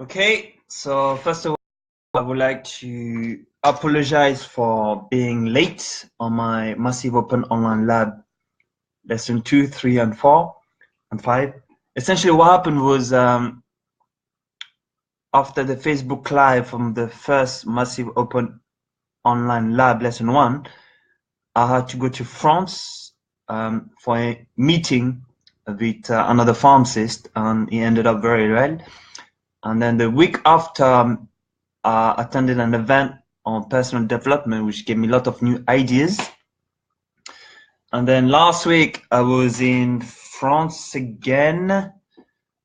Okay, so first of all, I would like to apologize for being late on my Massive Open Online Lab lesson 2, 3, and 4, and 5. Essentially, what happened was after the Facebook Live from the first Massive Open Online Lab lesson 1, I had to go to France for a meeting with another pharmacist, and it ended up very well. And then the week after, I attended an event on personal development, which gave me a lot of new ideas. And then last week, I was in France again,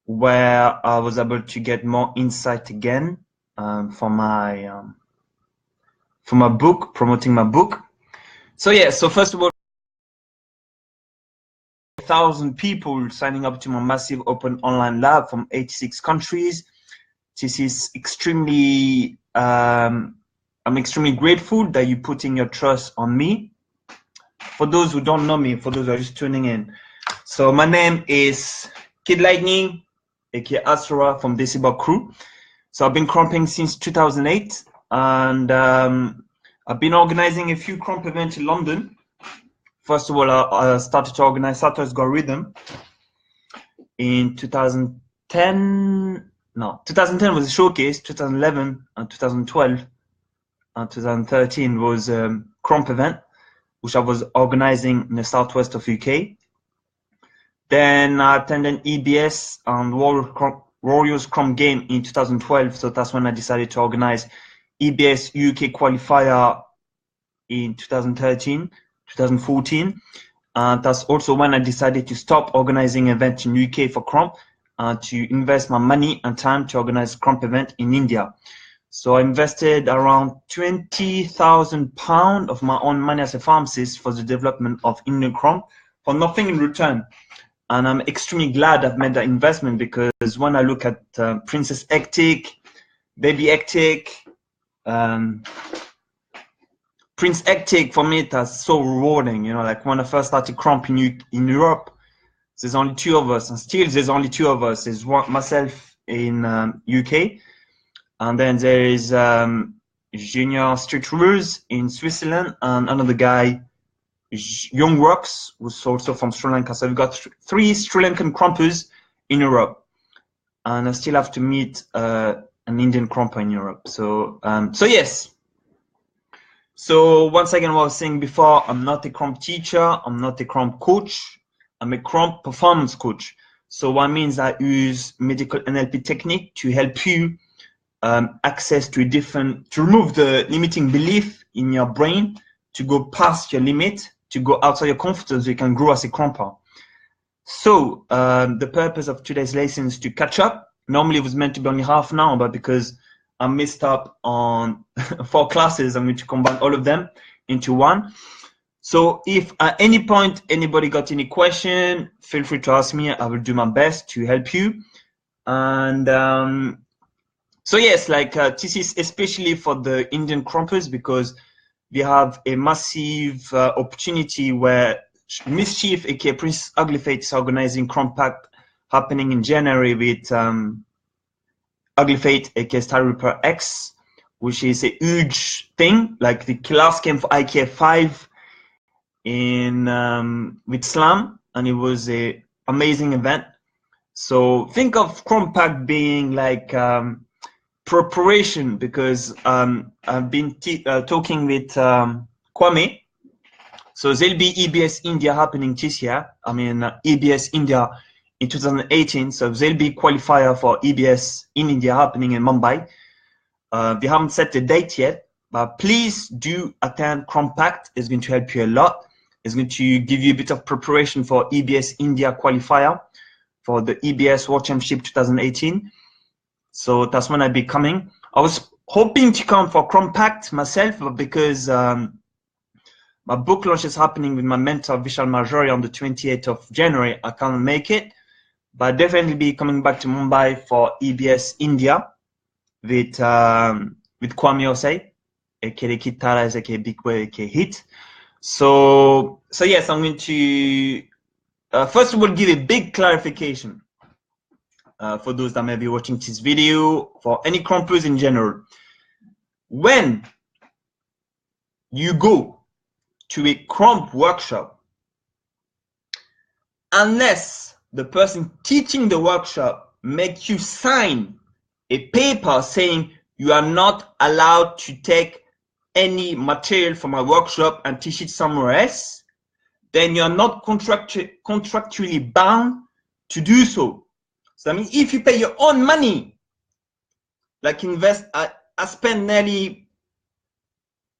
where I was able to get more insight again for my book, promoting my book. So yeah, so first of all, 1,000 people signing up to my Massive Open Online Lab from 86 countries. This is extremely, I'm extremely grateful that you putting your trust on me. For those who don't know me, for those who are just tuning in, so my name is Kid Lightning, aka Asura from Decibel Crew. So I've been crumping since 2008, and I've been organizing a few crump events in London. First of all, I started to organize Saturn's Got Rhythm in 2010. No, 2010 was a showcase, 2011 and 2012 and 2013 was a crump event, which I was organizing in the southwest of UK. Then I attended EBS and Warriors Crump Game in 2012, so that's when I decided to organize EBS UK qualifier in 2013, 2014. And that's also when I decided to stop organizing events in UK for crump and to invest my money and time to organize crump event in India. So I invested around £20,000 of my own money as a pharmacist for the development of Indian crump for nothing in return. And I'm extremely glad I've made that investment, because when I look at Princess Ectic, Baby Ectic, Prince Ectic, for me, that's so rewarding. You know, like when I first started crump in Europe, there's only 2 of us, and still there's only 2 of us. There's myself in UK, and then there is Junior Street Rulers in Switzerland, and another guy, Young Rocks, who's also from Sri Lanka. So we've got 3 Sri Lankan crumpers in Europe, and I still have to meet an Indian crumper in Europe. So, so yes. So once again, what I was saying before, I'm not a crump teacher, I'm not a crump coach, I'm a crump performance coach. So what means I use medical NLP technique to help you access to remove the limiting belief in your brain, to go past your limit, to go outside your comfort zone so you can grow as a crumper. So the purpose of today's lesson is to catch up. Normally it was meant to be only half an hour, but because I missed up on 4 classes, I'm going to combine all of them into one. So if at any point anybody got any question, feel free to ask me. I will do my best to help you. And so yes, like this is especially for the Indian crumpers, because we have a massive opportunity where Mischief, aka Prince Ugly Fate, is organizing Crump Pack happening in January with Ugly Fate, aka Star Reaper X, which is a huge thing. Like the class came for IKF 5 in with Slam, and it was a amazing event. So think of Crump Pack being like preparation, because I've been talking with Kwame. So there'll be EBS India happening this year. I mean EBS India in 2018. So there'll be qualifier for EBS in India happening in Mumbai. We haven't set the date yet, but please do attend Crump Pact. It's going to help you a lot. It's going to give you a bit of preparation for EBS India qualifier for the EBS World Championship 2018. So that's when I'll be coming. I was hoping to come for Crump Pact myself, but because my book launch is happening with my mentor Vishal Marjorie on the 28th of January, I can't make it. But I'll definitely be coming back to Mumbai for EBS India with Kwame Osei, aka Kid Taras, aka Big Way, aka Hit. So yes, I'm going to first of all give a big clarification. for those that may be watching this video, for any crampers in general. When you go to a cramp workshop, unless the person teaching the workshop makes you sign a paper saying you are not allowed to take any material from a workshop and teach it somewhere else, then you're not contractually bound to do so. So that means if you pay your own money, like I spend nearly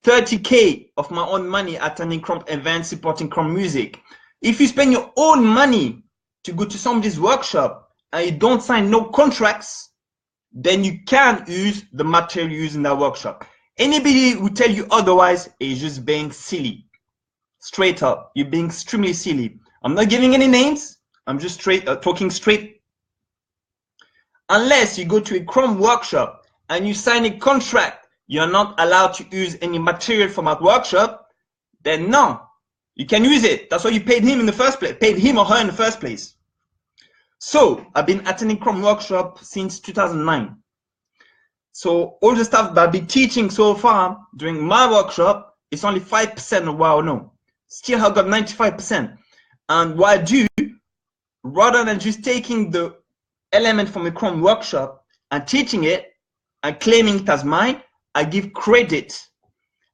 30K of my own money attending Crump events, supporting Crump music. If you spend your own money to go to somebody's workshop and you don't sign no contracts, then you can use the material used in that workshop. Anybody who tell you otherwise is just being silly. Straight up, you're being extremely silly. I'm not giving any names. I'm just talking straight. Unless you go to a Crump workshop and you sign a contract, you're not allowed to use any material from that workshop, then no, you can use it. That's why you paid him in the first place, paid him or her in the first place. So I've been attending Crump workshop since 2009. So all the stuff that I've been teaching so far during my workshop is only 5% of what I know. Still have got 95%. And what I do, rather than just taking the element from a Crump workshop and teaching it and claiming it as mine, I give credit.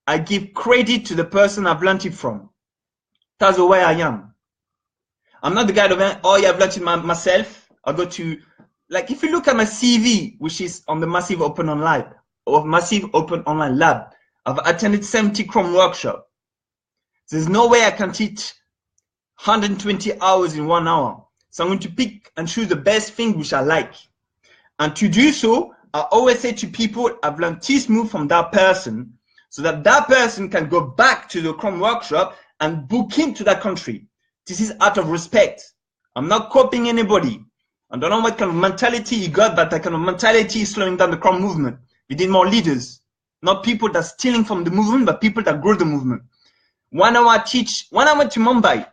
I give credit to the person I've learned it from. That's the way I am. I'm not the guy that, oh yeah, I've learned it myself. I go to, like, if you look at my CV, which is on the Massive Open Online Lab, I've attended 70 Crump workshops. There's no way I can teach 120 hours in 1 hour. So I'm going to pick and choose the best thing which I like. And to do so, I always say to people, I've learned this move from that person, so that that person can go back to the Crump workshop and book into that country. This is out of respect. I'm not copying anybody. I don't know what kind of mentality you got, but that kind of mentality is slowing down the Crump movement. We need more leaders, not people that are stealing from the movement, but people that grow the movement. When I went to Mumbai,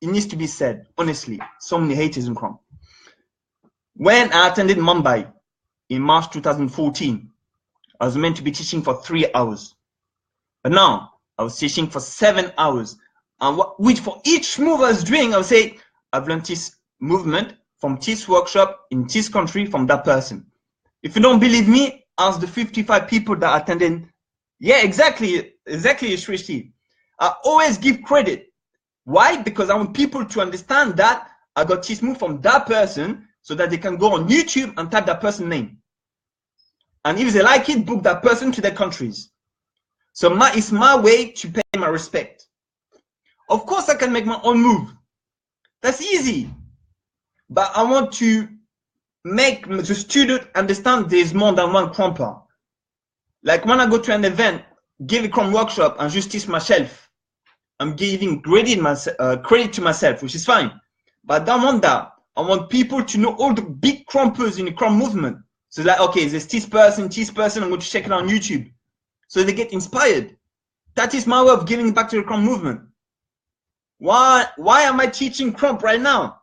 it needs to be said, honestly, so many haters in Crump. When I attended Mumbai in March 2014, I was meant to be teaching for 3 hours. But now, I was teaching for 7 hours. And which for each move I was doing, I would say, I've learned this movement from this workshop in this country from that person. If you don't believe me, ask the 55 people that attended. Yeah, exactly, Shrishti. I always give credit. Why? Because I want people to understand that I got this move from that person so that they can go on YouTube and type that person's name. And if they like it, book that person to their countries. So it's my way to pay my respect. Of course, I can make my own move. That's easy. But I want to make the student understand there's more than one crumper. Like when I go to an event, give a Crump workshop and just teach myself, I'm giving credit to myself, which is fine. But I don't want that. I want people to know all the big crumpers in the Crump movement. So like, okay, there's this person, I'm going to check it on YouTube. So they get inspired. That is my way of giving back to the Crump movement. Why am I teaching Crump right now?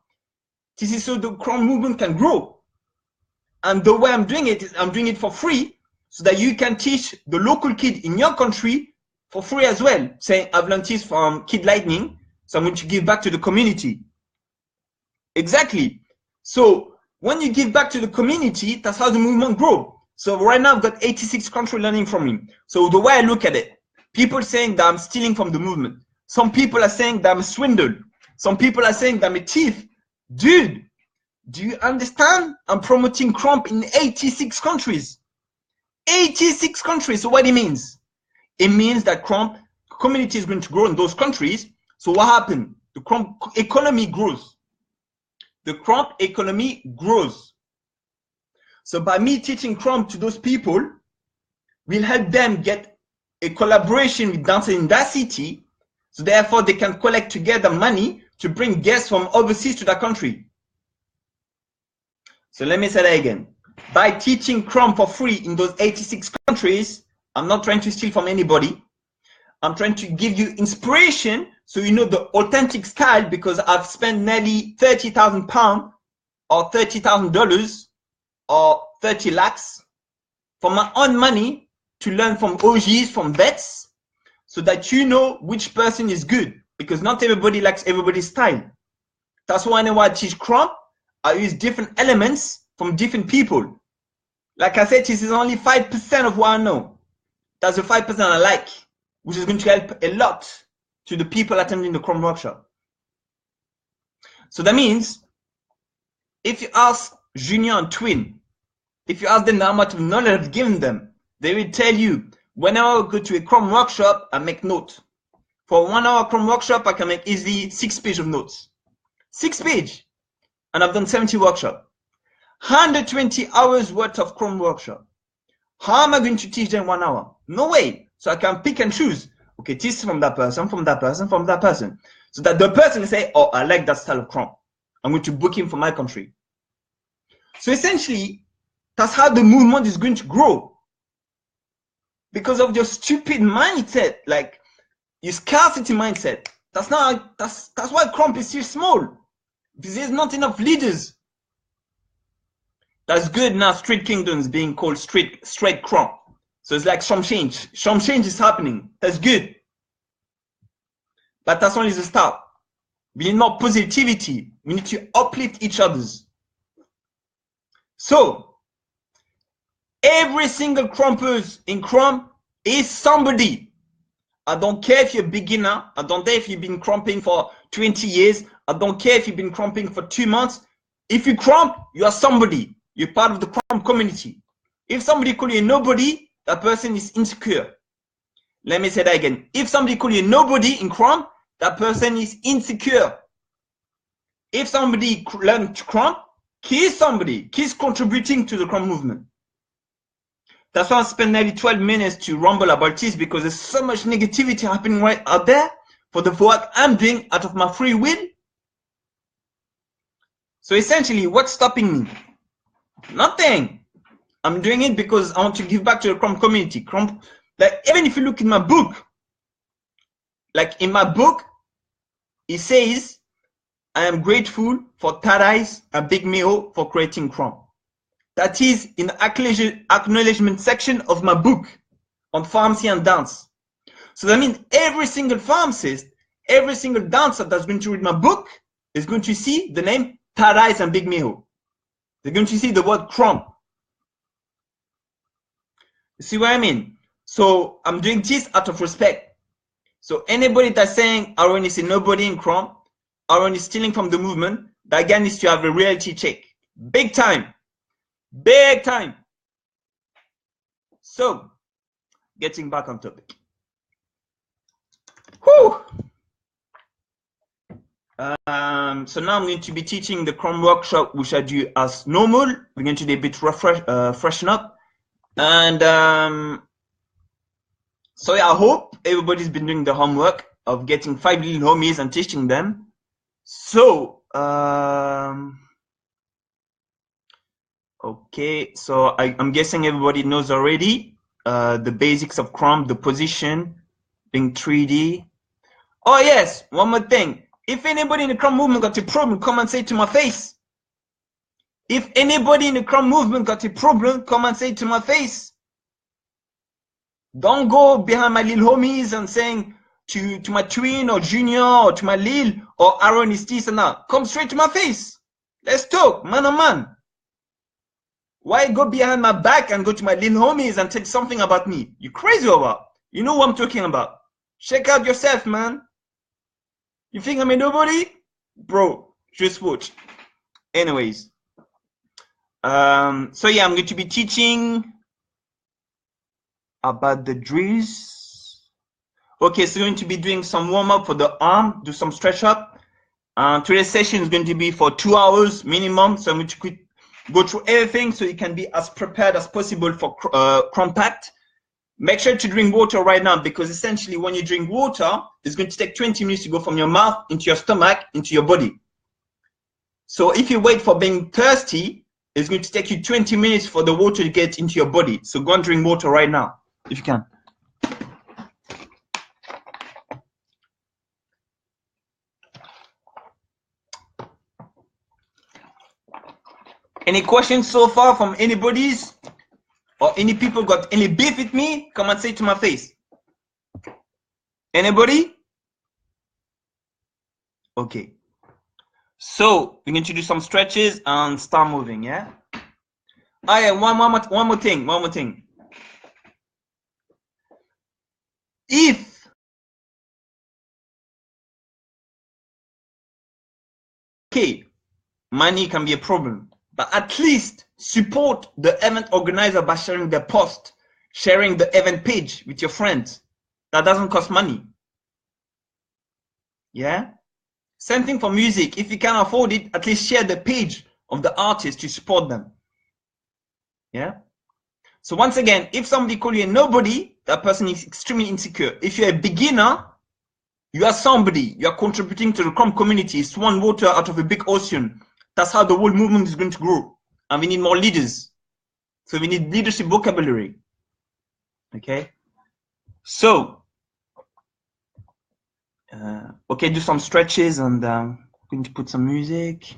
This is so the Crump movement can grow. And the way I'm doing it is I'm doing it for free so that you can teach the local kid in your country for free as well. Saying, I've learned this from Kid Lightning, so I'm going to give back to the community. Exactly. So when you give back to the community, that's how the movement grows. So right now I've got 86 countries learning from me. So the way I look at it, people saying that I'm stealing from the movement. Some people are saying that I'm a swindle. Some people are saying that I'm a thief. Dude, do you understand? I'm promoting Crump in 86 countries. 86 countries. So what it means? It means that Crump community is going to grow in those countries. So what happened? The Crump economy grows. The Crump economy grows. So by me teaching Crump to those people, we'll help them get a collaboration with dancers in that city. So therefore they can collect together money to bring guests from overseas to that country. So let me say that again. By teaching Crump for free in those 86 countries, I'm not trying to steal from anybody. I'm trying to give you inspiration so you know the authentic style, because I've spent nearly £30,000 or $30,000 or 30 lakhs for my own money to learn from OGs, from vets, so that you know which person is good, because not everybody likes everybody's style. That's why whenever I teach Scrum, I use different elements from different people. Like I said, this is only 5% of what I know. That's the 5% I like, which is going to help a lot to the people attending the Scrum workshop. So that means if you ask Junior and Twin, if you ask them how much knowledge I've given them, they will tell you, whenever I go to a Scrum workshop, I make notes. For 1 hour Scrum workshop, I can make easily 6 pages of notes. 6 pages. And I've done 70 workshops. 120 hours worth of Scrum workshop. How am I going to teach them 1 hour? No way. So I can pick and choose. Okay, this is from that person, from that person, from that person. So that the person will say, oh, I like that style of Scrum. I'm going to book him for my country. So essentially, that's how the movement is going to grow. Because of your stupid mindset, like your scarcity mindset. That's why Scrum is still small. Because there's not enough leaders. That's good now. Street Kingdom is being called straight Scrum. So it's like some change. Some change is happening. That's good. But that's only the start. We need more positivity. We need to uplift each other's. So every single Scrumpers in Scrum is somebody. I don't care if you're a beginner. I don't care if you've been crumping for 20 years. I don't care if you've been crumping for 2 months. If you crump, you are somebody. You're part of the Scrum community. If somebody call you a nobody, that person is insecure. Let me say that again. If somebody call you a nobody in Scrum, that person is insecure. If somebody learn to Scrum, he is somebody. He is contributing to the Scrum movement. That's why I spent nearly 12 minutes to rumble about this, because there's so much negativity happening right out there for the work I'm doing out of my free will. So essentially, what's stopping me? Nothing. I'm doing it because I want to give back to the Scrum community. Like, even if you look in my book, like in my book, it says, I am grateful for Tadais and Big Meo for creating Scrum. That is in the acknowledgement section of my book on pharmacy and dance. So that means every single pharmacist, every single dancer that's going to read my book is going to see the name Tadais and Big Meo. They're going to see the word Scrum. You see what I mean? So I'm doing this out of respect. So anybody that's saying Aaron is a nobody in Scrum, Aaron is stealing from the movement, that guy needs to have a reality check. Big time. Big time. So, getting back on topic. Whew. So now I'm going to be teaching the Scrum workshop, which I do as normal. We're going to do a bit freshen up. And so yeah, I hope everybody's been doing the homework of getting 5 little homies and teaching them. So, okay, so I'm guessing everybody knows already the basics of Scrum, the position, being 3D. Oh yes, one more thing. If anybody in the Scrum movement got a problem, come and say it to my face. If anybody in the Scrum movement got a problem, come and say it to my face. Don't go behind my little homies and saying to my twin or junior or to my lil or Aaron is this and that. Come straight to my face. Let's talk, man on man. Why go behind my back and go to my little homies and tell something about me? You crazy or what? You know what I'm talking about. Check out yourself, man. You think I'm a nobody? Bro, just watch. Anyways. So yeah, I'm going to be teaching about the drills. Okay, so we're going to be doing some warm-up for the arm, do some stretch up. Today's session is going to be for 2 hours minimum. So I'm going to go through everything so you can be as prepared as possible for compact. Make sure to drink water right now, because essentially when you drink water, it's going to take 20 minutes to go from your mouth into your stomach, into your body. So if you wait for being thirsty, it's going to take you 20 minutes for the water to get into your body. So go and drink water right now, if you can. Any questions so far from anybody's? Or any people got any beef with me? Come and say it to my face. Anybody? Okay. So we're going to do some stretches and start moving, yeah? Oh yeah, one more thing. If okay, money can be a problem, but at least support the event organizer by sharing the post, sharing the event page with your friends. That doesn't cost money. Yeah? Same thing for music. If you can't afford it, at least share the page of the artist to support them. Yeah? So once again, if somebody calls you a nobody, that person is extremely insecure. If you're a beginner, you are somebody. You are contributing to the Chrome community. It's one water out of a big ocean. That's how the whole movement is going to grow. And we need more leaders. So we need leadership vocabulary. Okay? So, okay, do some stretches and I'm going to put some music.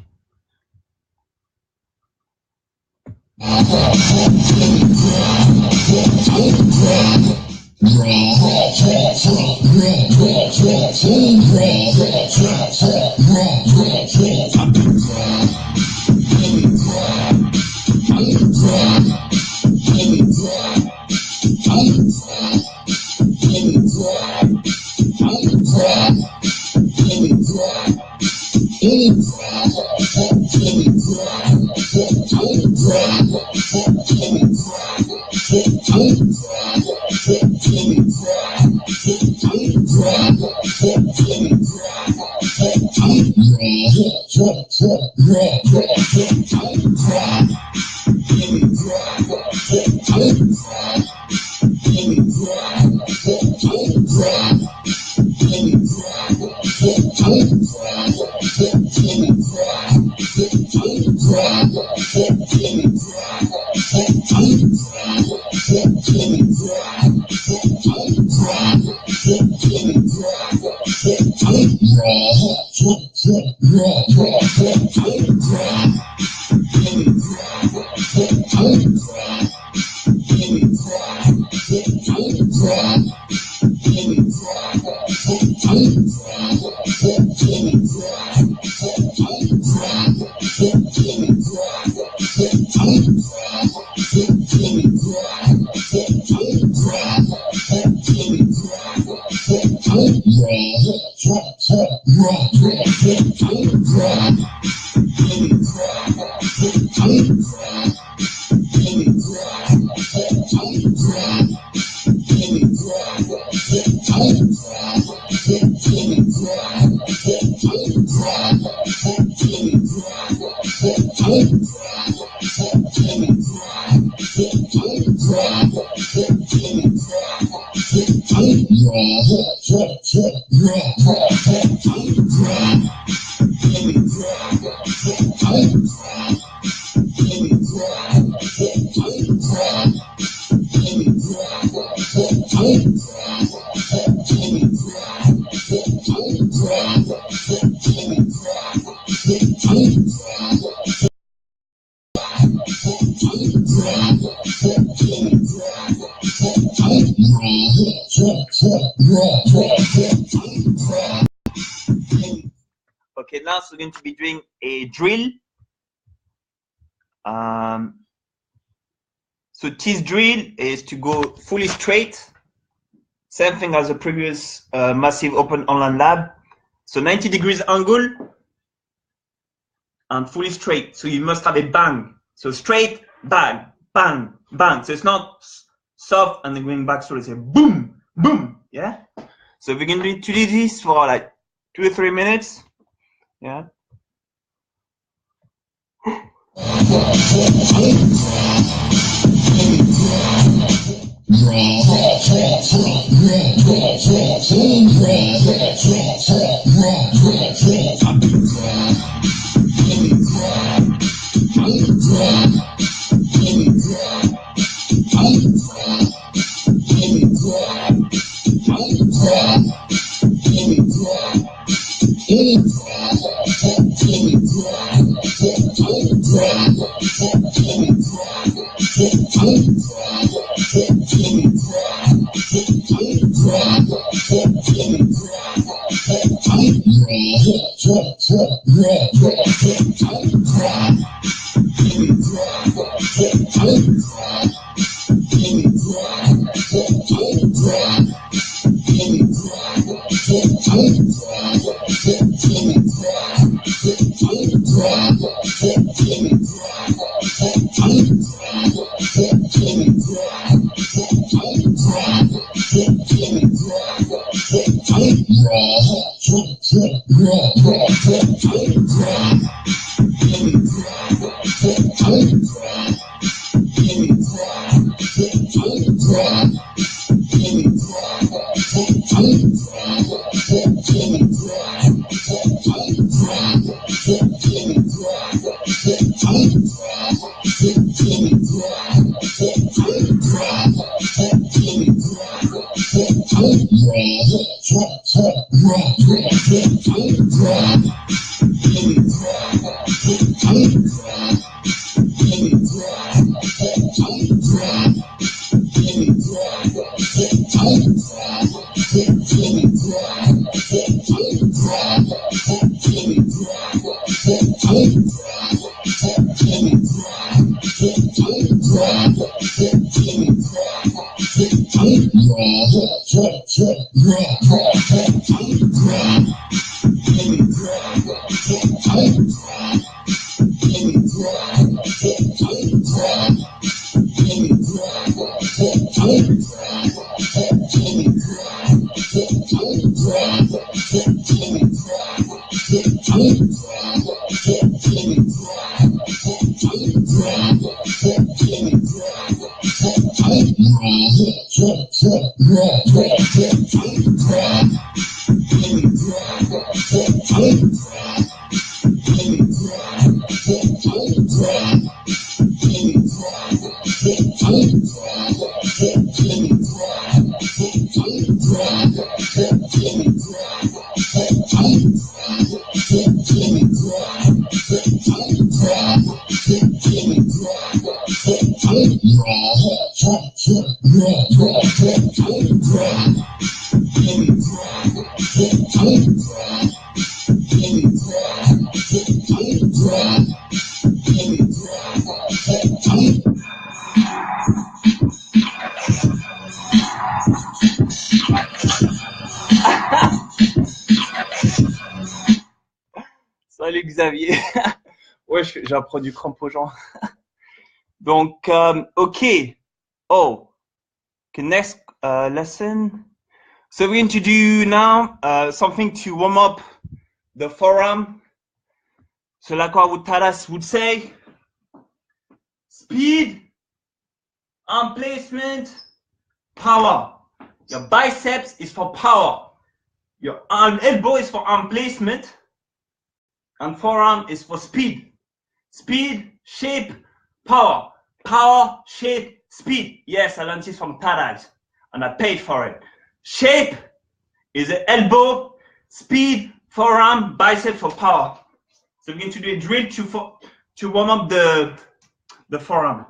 Okay, now so we're going to be doing a drill. So this drill is to go fully straight. Same thing as the previous massive open online lab. So 90 degrees angle and fully straight. So you must have a bang. So straight, bang, bang, bang. So it's not soft and then going back slowly. Say boom, boom. Yeah. So we're going to do this for like 2 or 3 minutes. Yeah. Salut Xavier. Ouais, j'apprends du crampe aux gens. Donc, okay. Oh, okay, next lesson. So we're going to do now something to warm up the forearm. So like what Taras would say, speed, arm placement, power. Your biceps is for power. Your arm elbow is for arm placement. And forearm is for speed. Speed, shape, power. Power, shape, speed. Yes, I learned this from Taras and I paid for it. Shape is the elbow, speed, forearm, bicep for power. So we're going to do a drill to warm up the forearm.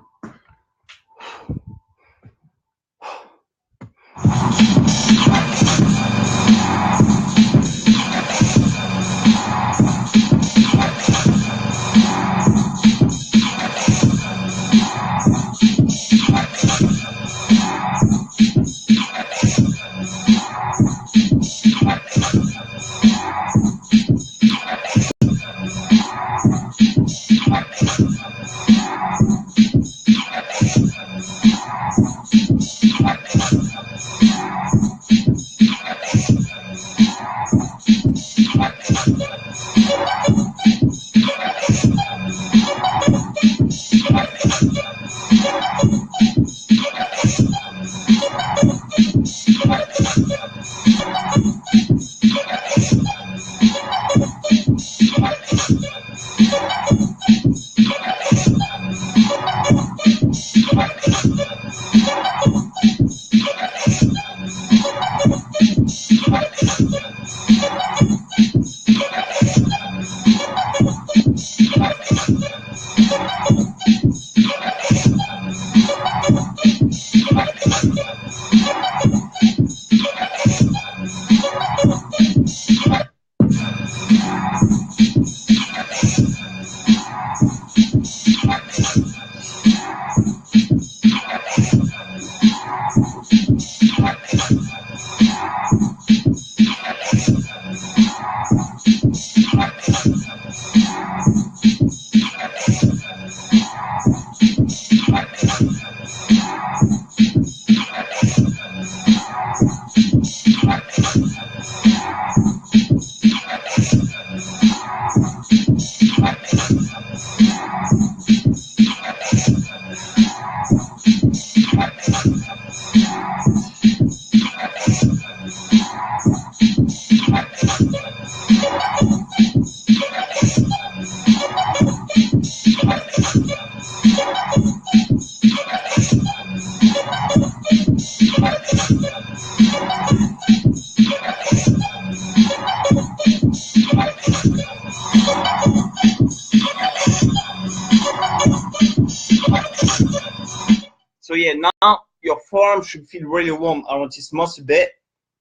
yeah, now your forearm should feel really warm around this muscle bit.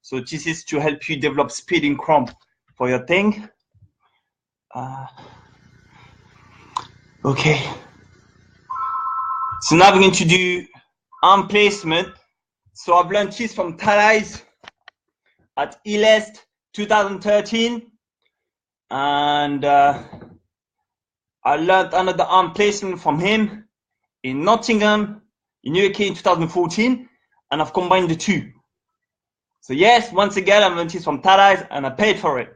So this is to help you develop speed in cramp for your thing. Okay. So now we're going to do arm placement. So I've learned this from Thalys at ELEST 2013. And I learned another arm placement from him in Nottingham, in UK in 2014. And I've combined the two. So yes, once again, I learned this from Thalys and I paid for it.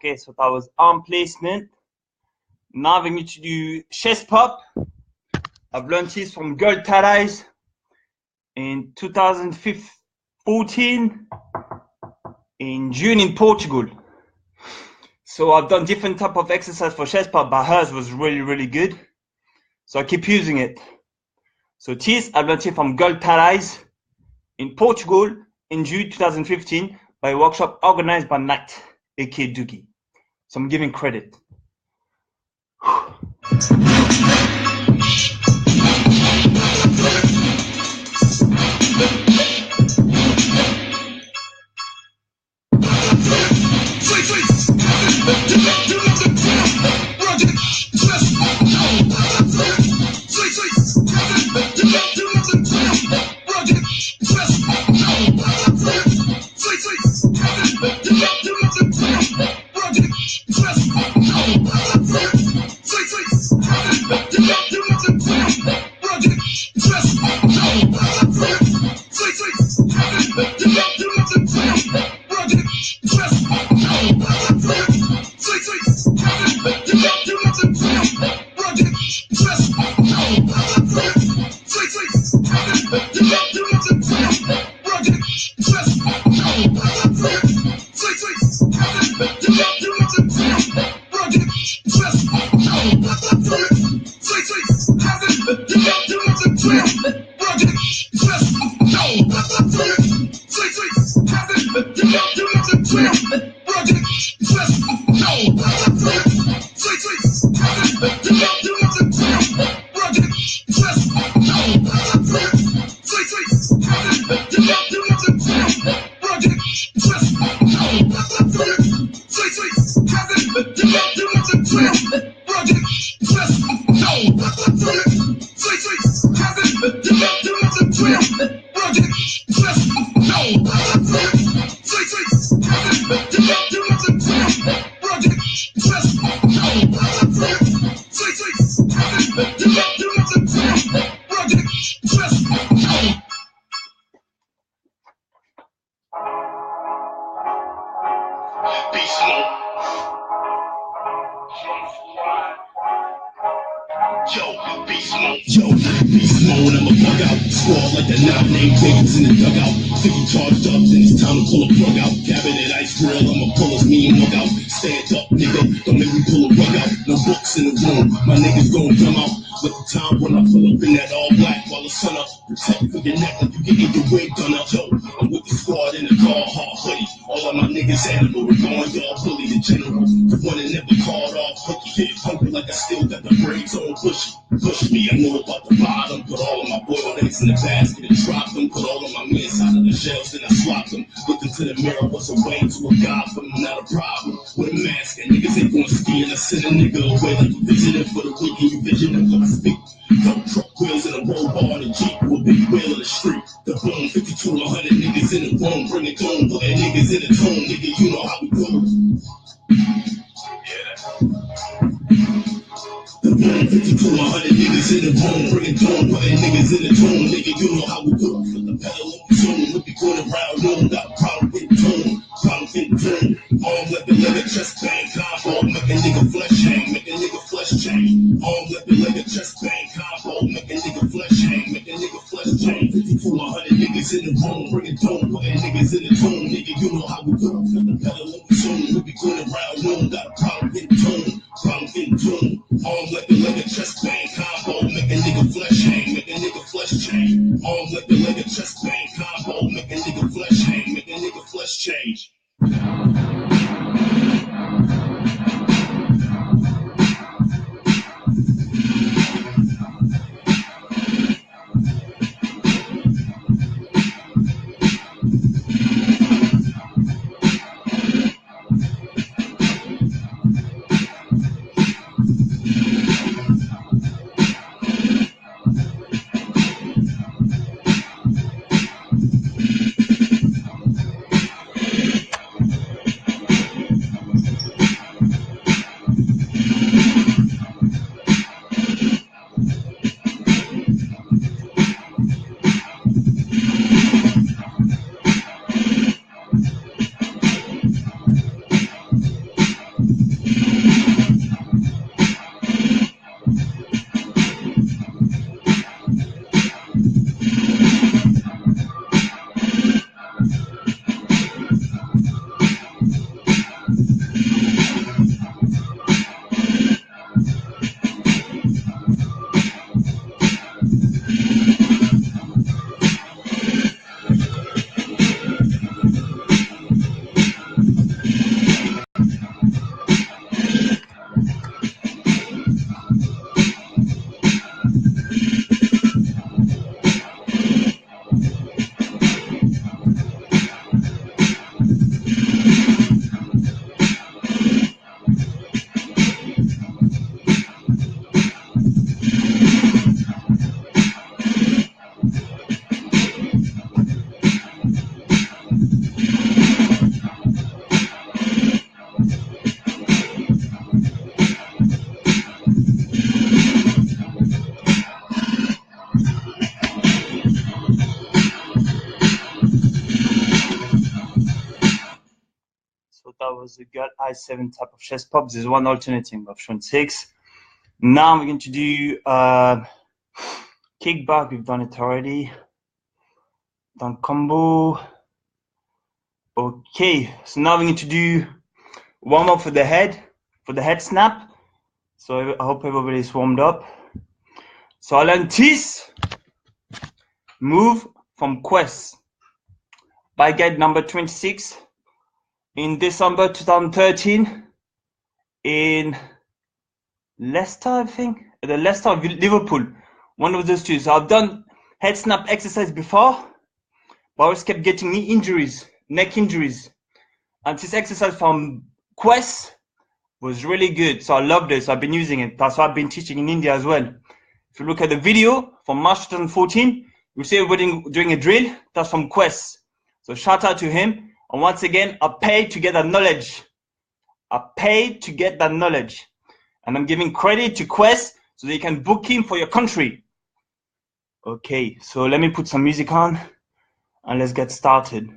Okay, so that was arm placement. Now we need to do chest pop. I've learned this from Girl Thalys in 2014 in June in Portugal. So I've done different type of exercise for chest pop, but hers was really, really good. So I keep using it. So this I've learned it from Girl Thalys in Portugal in June 2015 by a workshop organized by Nat, aka Doogie. So I'm giving credit. Yo, beast mode, I'ma bug out. Squad like the non-name Davis in the dugout. 50 charged up, then it's time to pull a plug out. Cabinet ice grill, I'ma pull his mean mug out. Stand up, nigga, don't make me pull a rug out. No books in the room, my niggas gon' come out. Let the time when I pull up in that all black while the sun up. Protect for your neck like you getting your wig done up. Yo, I'm with the squad in the car, hard hoodie. All of my niggas animal, we're going y'all bully the general. The one that never called off hooky. Hit hungry like I still got the braids on pushy. Push me, I know about the bottom. Put all of my boiled eggs in the basket and drop them. Put all of my mints out of the shells, then I swap them. Look into the mirror, what's a way to a god for me, not a problem. With a mask, and niggas ain't gonna ski, and I send a nigga away like you visioning for the week, and you visioning for the speak. Dump truck wheels in a roll bar on a Jeep with a big wheel in the street. The boom, 52, 100 niggas in the room, bring it home, put that niggas in the tone, nigga, you know how we do. The boom, 52, 100 niggas in the room, bring it home, put that niggas in the tone, nigga, you know how we do. Put the pedal on the tune, look be going around, room, got a problem with the tune, problem with the tune. Arm weapon, leg a chest bang, combo, make a nigga flesh hang, make a nigga flesh chain. Arm weapon, leg a chest bang, combo, make a nigga flesh hang, make a nigga flesh chain. 52, 100 niggas in the room, bring it home, put that niggas in the tune, nigga, you know how we do. Put the pedal on the tune, look be going around, room, got a problem with the tune, problem with the tune. Arm weapon, leg a chest bang, combo, make a nigga flesh hang, make a nigga flesh chain. Arm weapon, leg a chest bang, combo, make a nigga flesh hang, make a nigga flesh change. So that was the gut I7 type of chest pop. There's one alternating, but I've shown 6. Now we're going to do kickback. We've done it already. Done combo. Okay, so now we're going to do warm up for the head snap. So I hope everybody's warmed up. So I learned this move from Quest by guide number 26 in December 2013 in Leicester, I think. The Leicester of Liverpool, one of those two. So I've done head snap exercise before, but I always kept getting knee injuries, neck injuries. And this exercise from Quest was really good. So I loved it. So I've been using it. That's why I've been teaching in India as well. If you look at the video from March 2014, you see everybody doing a drill. That's from Quest. So shout out to him. And once again, I paid to get that knowledge. I paid to get that knowledge. And I'm giving credit to Quest so they can book him for your country. Okay, so let me put some music on and let's get started.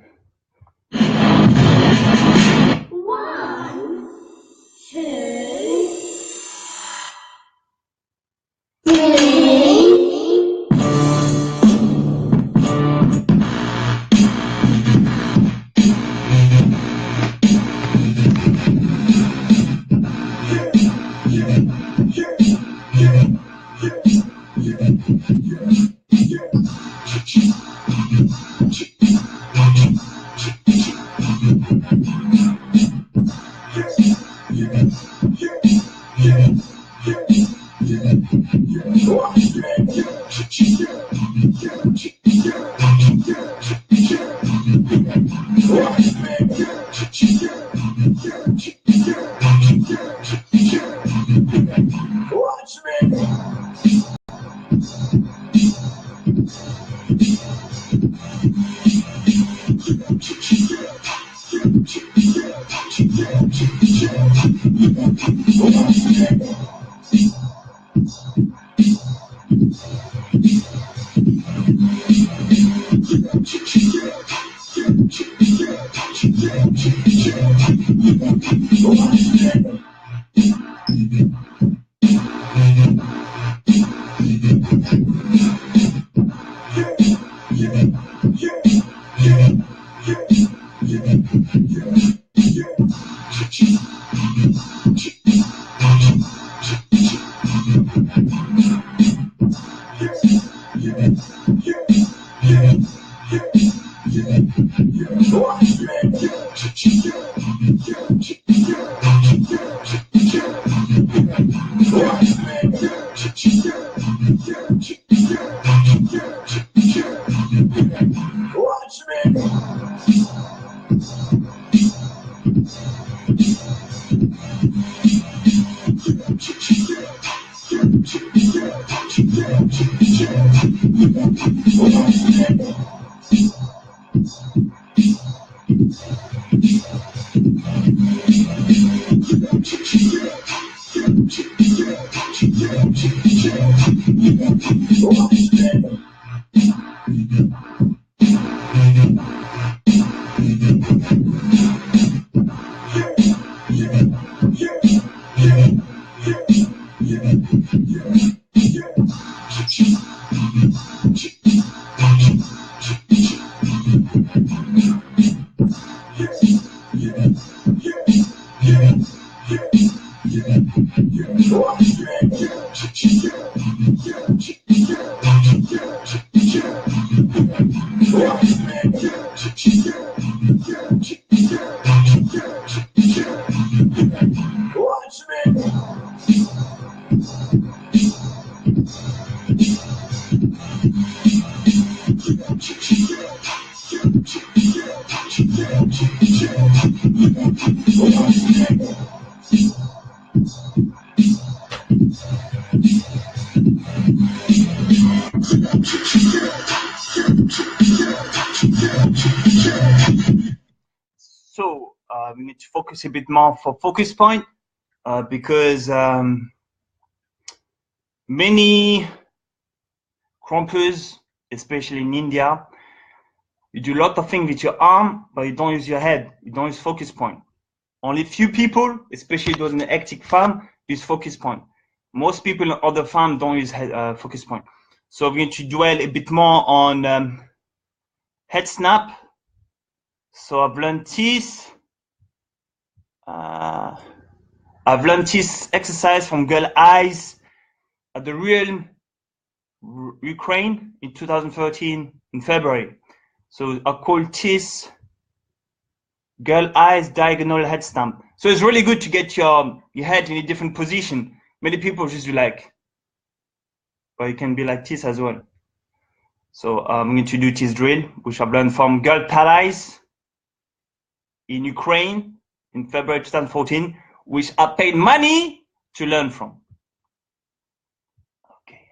1, 2, 3. So we need to focus a bit more for focus point because many crampers, especially in India, you do a lot of things with your arm, but you don't use your head. You don't use focus point. Only few people, especially those in the hectic farm, use focus point. Most people in other farms don't use focus point. So we're going to dwell a bit more on head snap. So I've learned this I've learned this exercise from Girl Eyes at the Real Ukraine in 2013 in February. So I call this Girl Eyes diagonal head stamp. So it's really good to get your head in a different position. Many people just do like, but you can be like this as well. So I'm going to do this drill, which I've learned from Girl Eyes in Ukraine in February 2014, which I paid money to learn from. Okay.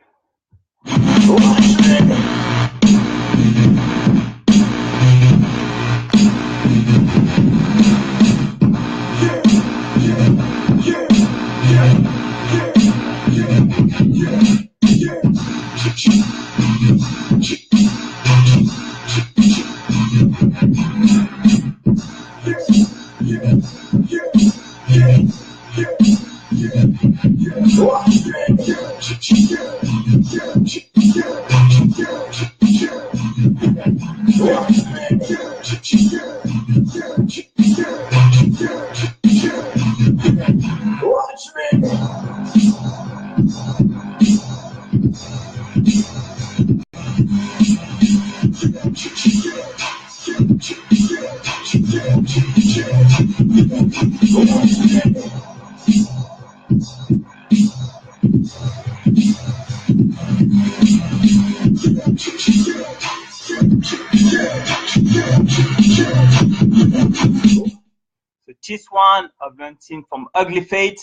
So this one I've learned from Ugly Fate,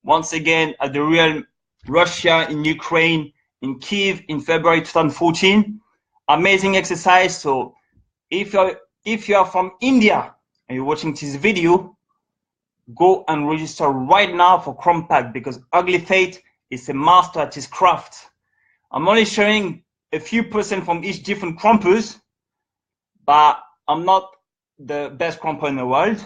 once again at the Real Russia in Ukraine in Kiev in February 2014. Amazing exercise. So if you are from India and you're watching this video, go and register right now for Chrome Pack, because Ugly Fate is a master at his craft. I'm only sharing a few percent from each different crumpers, but I'm not the best crumper in the world.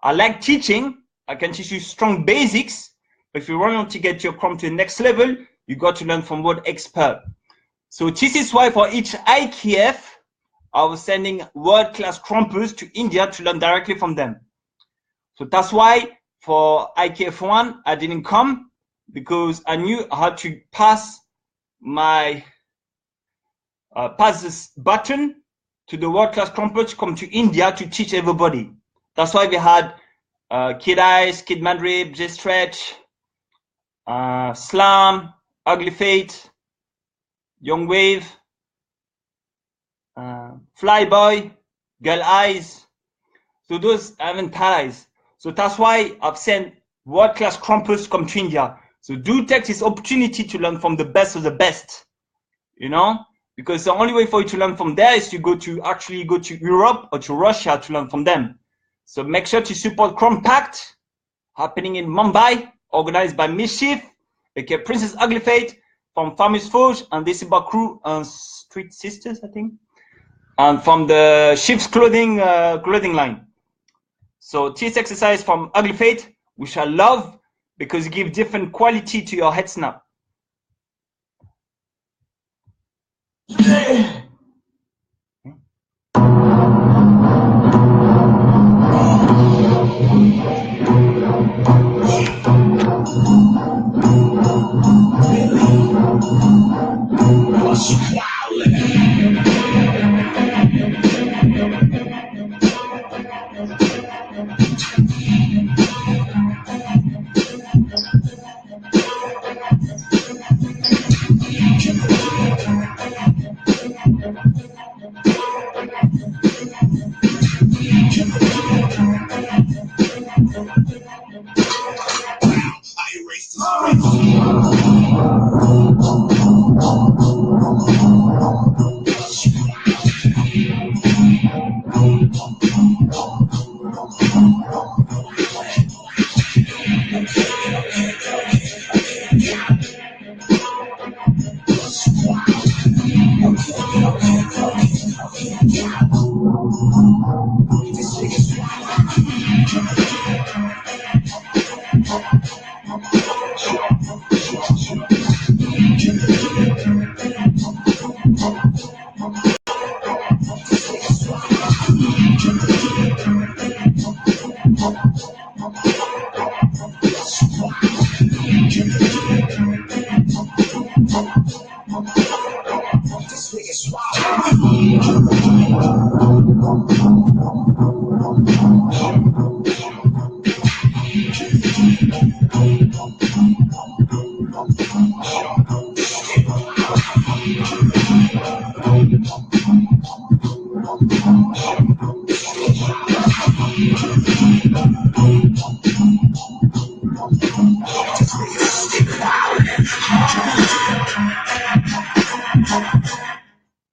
I like teaching. I can teach you strong basics. But if you want to get your crump to the next level, you got to learn from world expert. So this is why for each IKF, I was sending world-class crumpers to India to learn directly from them. So that's why for IKF 1, I didn't come, because I knew I had to pass my pass this button to the world-class crumper to come to India to teach everybody. That's why we had Kid Ice, Kid Madrib, J Stretch, Slam, Ugly Fate, Young Wave, Flyboy, Girl Eyes. So those I haven't eyes. So that's why I've sent world-class crumpers to come to India. So do take this opportunity to learn from the best of the best, you know, because the only way for you to learn from there is to actually go to Europe or to Russia to learn from them. So make sure to support Chrome Pact, happening in Mumbai, organized by Mischief, aka Princess Ugly Fate, from Famous Forge and December Crew and Street Sisters, I think, and from the Ship's clothing line. So this exercise from Ugly Fate, which I love because it gives different quality to your head snap.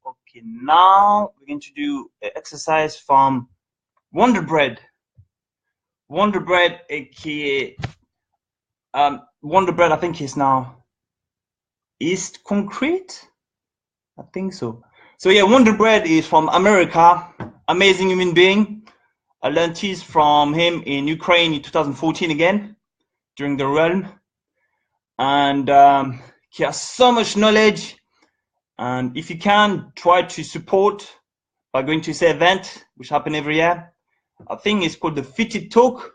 Okay, now we're going to do an exercise from Wonder Bread. Wonder Bread, aka Wonder Bread, I think is now East Concrete. I think so. So yeah, Wonder Bread is from America. Amazing human being. I learned this from him in Ukraine in 2014 again, during the realm. And he has so much knowledge. And if you can, try to support by going to his event, which happen every year. I think it's called the Fitted Talk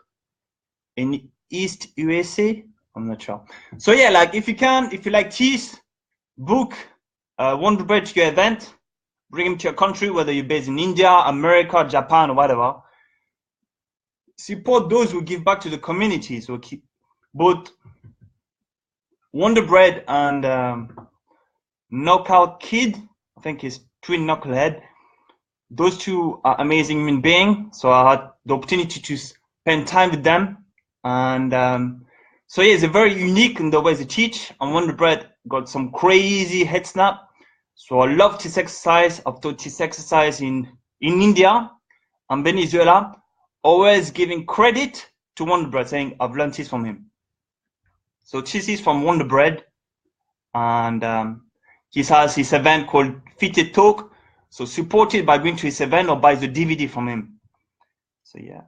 in East USA. I'm not sure. So yeah, like if you can, if you like cheese, book Wonder Bread to your event, bring him to your country, whether you're based in India, America, Japan, or whatever. Support those who give back to the community. So keep both Wonder Bread and Knockout Kid, I think it's Twin Knucklehead. Those two are amazing human beings. So I had the opportunity to spend time with them. And so yeah, it's very unique in the way they teach. And Wonder Bread got some crazy head snap. So I love this exercise. I've taught this exercise in India and Venezuela, always giving credit to Wonder Bread, saying I've learned this from him. So this is from Wonder Bread. And he has his event called Fitted Talk. So support it by going to his event or buy the DVD from him. So yeah.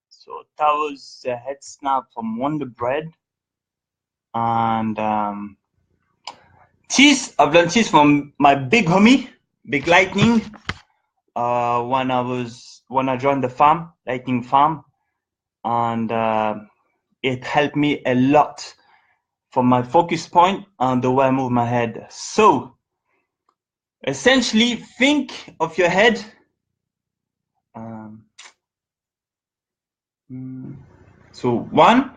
So that was a head snap from Wonder Bread. And tease, I've learned tease from my big homie, Big Lightning, when I joined the farm, Lightning Farm, and it helped me a lot for my focus point and the way I move my head. So essentially, think of your head. So 1,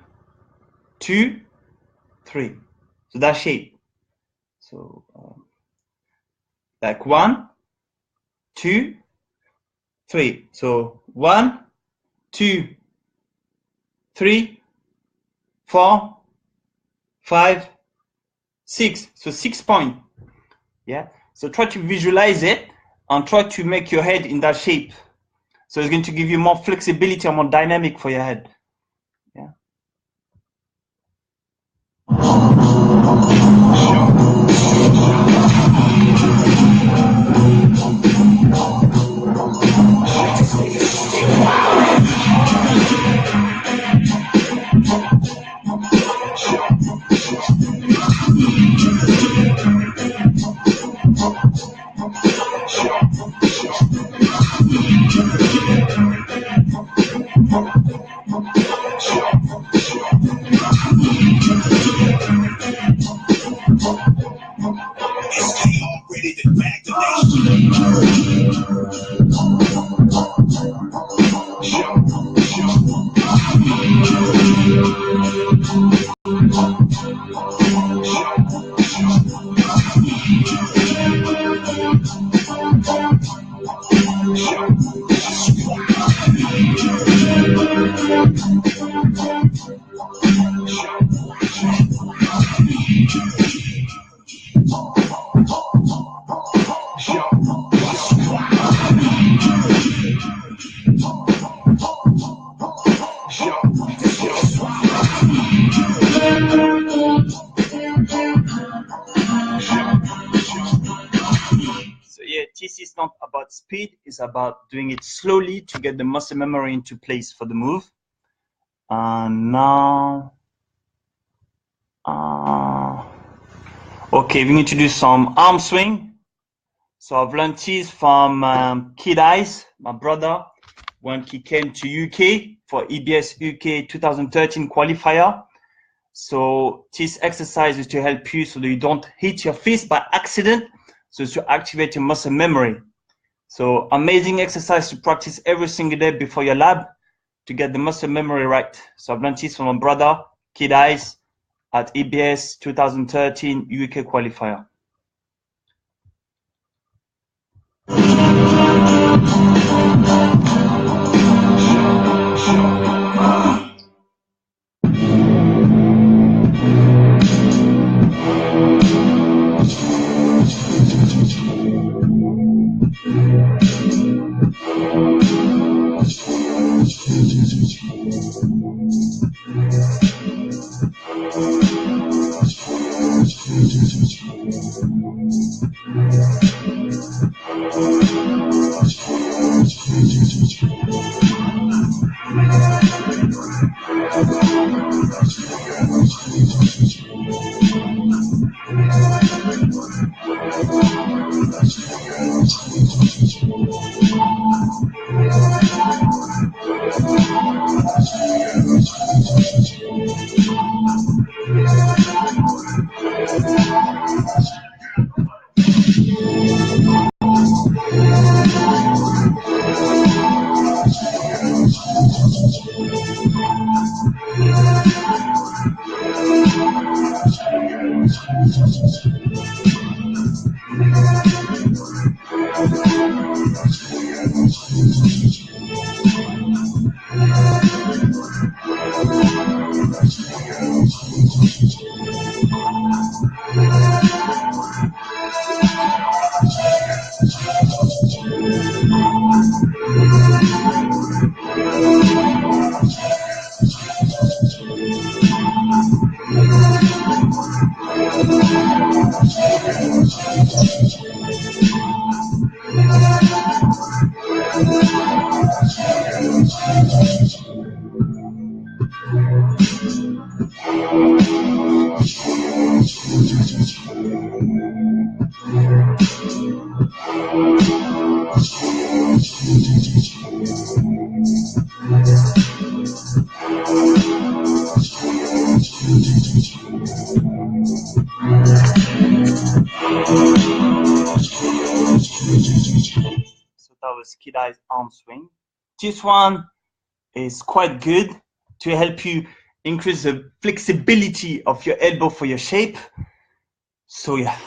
2, 3. So that shape. So like 1, 2, 3. So 1, 2, 3, 4, 5, 6. So 6 points. Yeah. So try to visualize it and try to make your head in that shape. So it's going to give you more flexibility and more dynamic for your head. Yeah. Ready to back the nation. So yeah, TC is not about speed, it's about doing it slowly to get the muscle memory into place for the move. And now, okay, we need to do some arm swing. So I've learned this from Kid Eyes, my brother, when he came to UK for EBS UK 2013 qualifier. So this exercise is to help you so that you don't hit your fist by accident. So it's to activate your muscle memory. So amazing exercise to practice every single day before your lab to get the muscle memory right. So I've learned this from my brother, Kid Eyes, at EBS 2013 UK qualifier. So that was Kid Eye's arm swing. This one is quite good to help you increase the flexibility of your elbow for your shape. So yeah.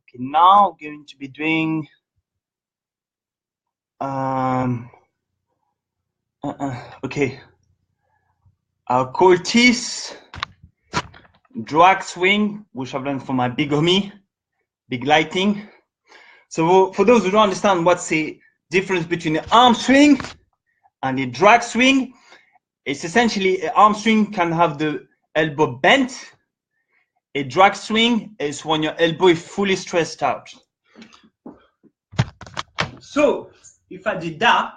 Okay, now going to be doing okay. I'll call this drag swing, which I've learned from my big homie, Big Lighting. So for those who don't understand what's the difference between the arm swing and the drag swing, it's essentially an arm swing can have the elbow bent. A drag swing is when your elbow is fully stretched out. So if I did that,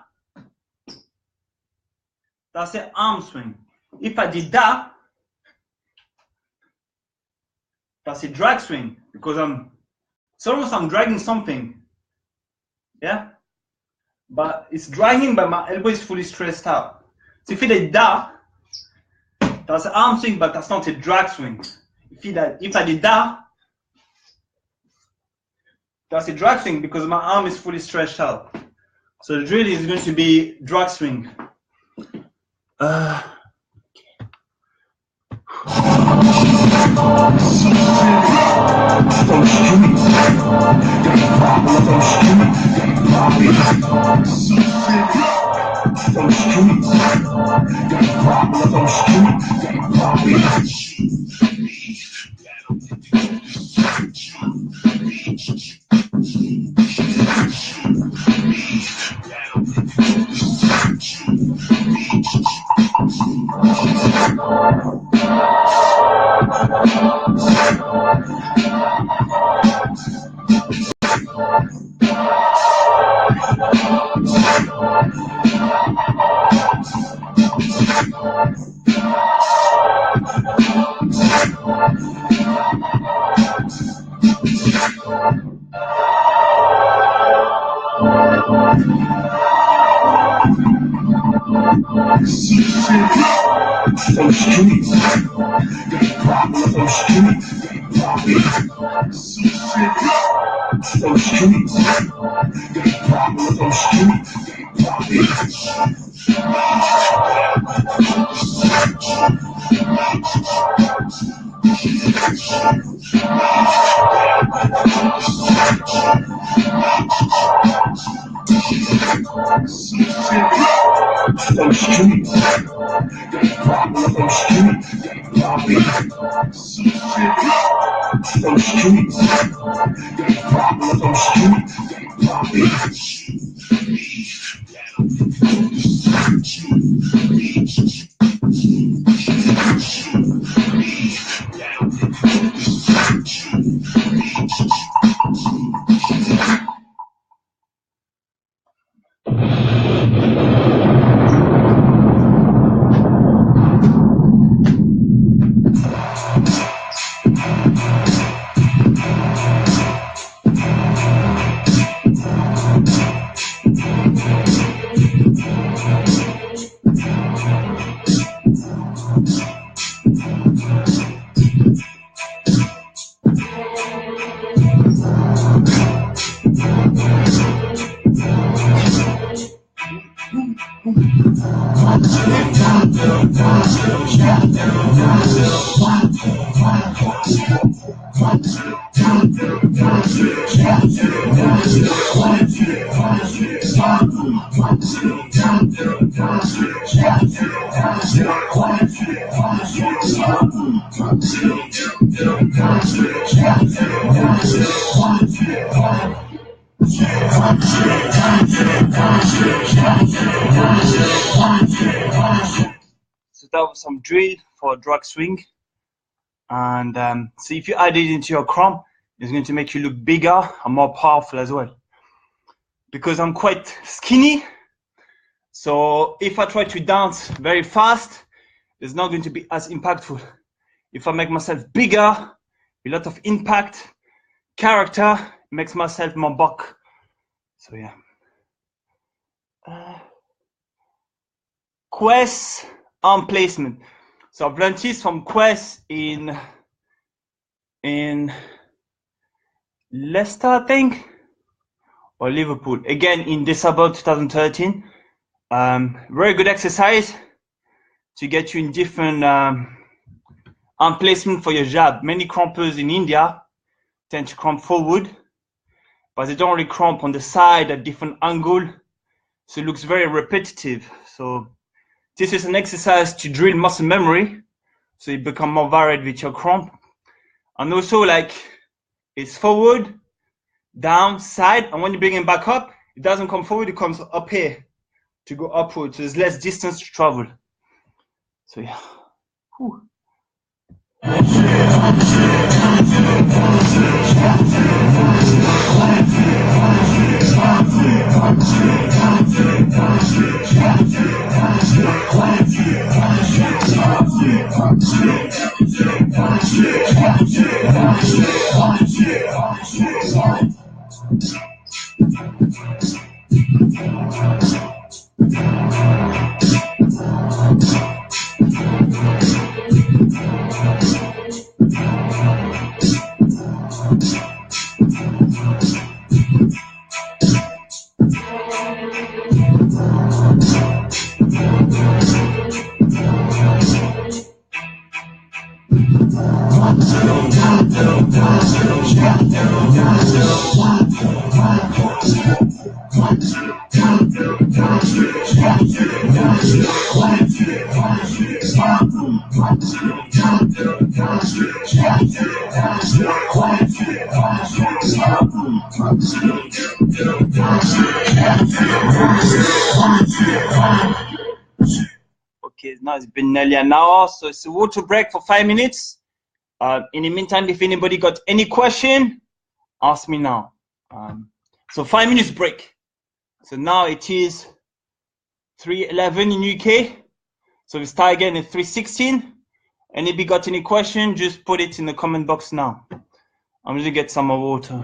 that's an arm swing. If I did that, that's a drag swing because it's almost I'm dragging something. Yeah? But it's dragging, but my elbow is fully stretched out. So if I did that, that's an arm swing, but that's not a drag swing. If I did that, that's a drag swing because my arm is fully stretched out. So the drill is going to be drag swing. On the street, got a problem on the street. On the street, got a problem on the street. On the street, got a problem on the street. On the street, got a problem on the street. So that was some drill for a drag swing. And so if you add it into your crump, it's going to make you look bigger and more powerful as well. Because I'm quite skinny, so if I try to dance very fast, it's not going to be as impactful. If I make myself bigger, a lot of impact, character, makes myself more buck. So yeah. Quest arm placement. So I've learned this from Quest in Leicester, I think, or Liverpool. Again in December 2013. Very good exercise to get you in different arm placement for your jab. Many crampers in India tend to cramp forward, but they don't really cramp on the side at different angle, so it looks very repetitive. So this is an exercise to drill muscle memory, so you become more varied with your cramp. And also, like, it's forward, down, side, and when you bring it back up, it doesn't come forward, it comes up here to go upward, so there's less distance to travel. So yeah. Whew. Okay, now it's been nearly an hour, so it's a water break for 5 minutes. In the meantime, if anybody got any question, ask me now. So 5 minutes break. So now it is 3:11 in UK. So we start again at 3:16. And if you got any question, just put it in the comment box now. I'm gonna get some more water.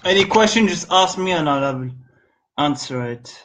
Any question, just ask me and I'll answer it.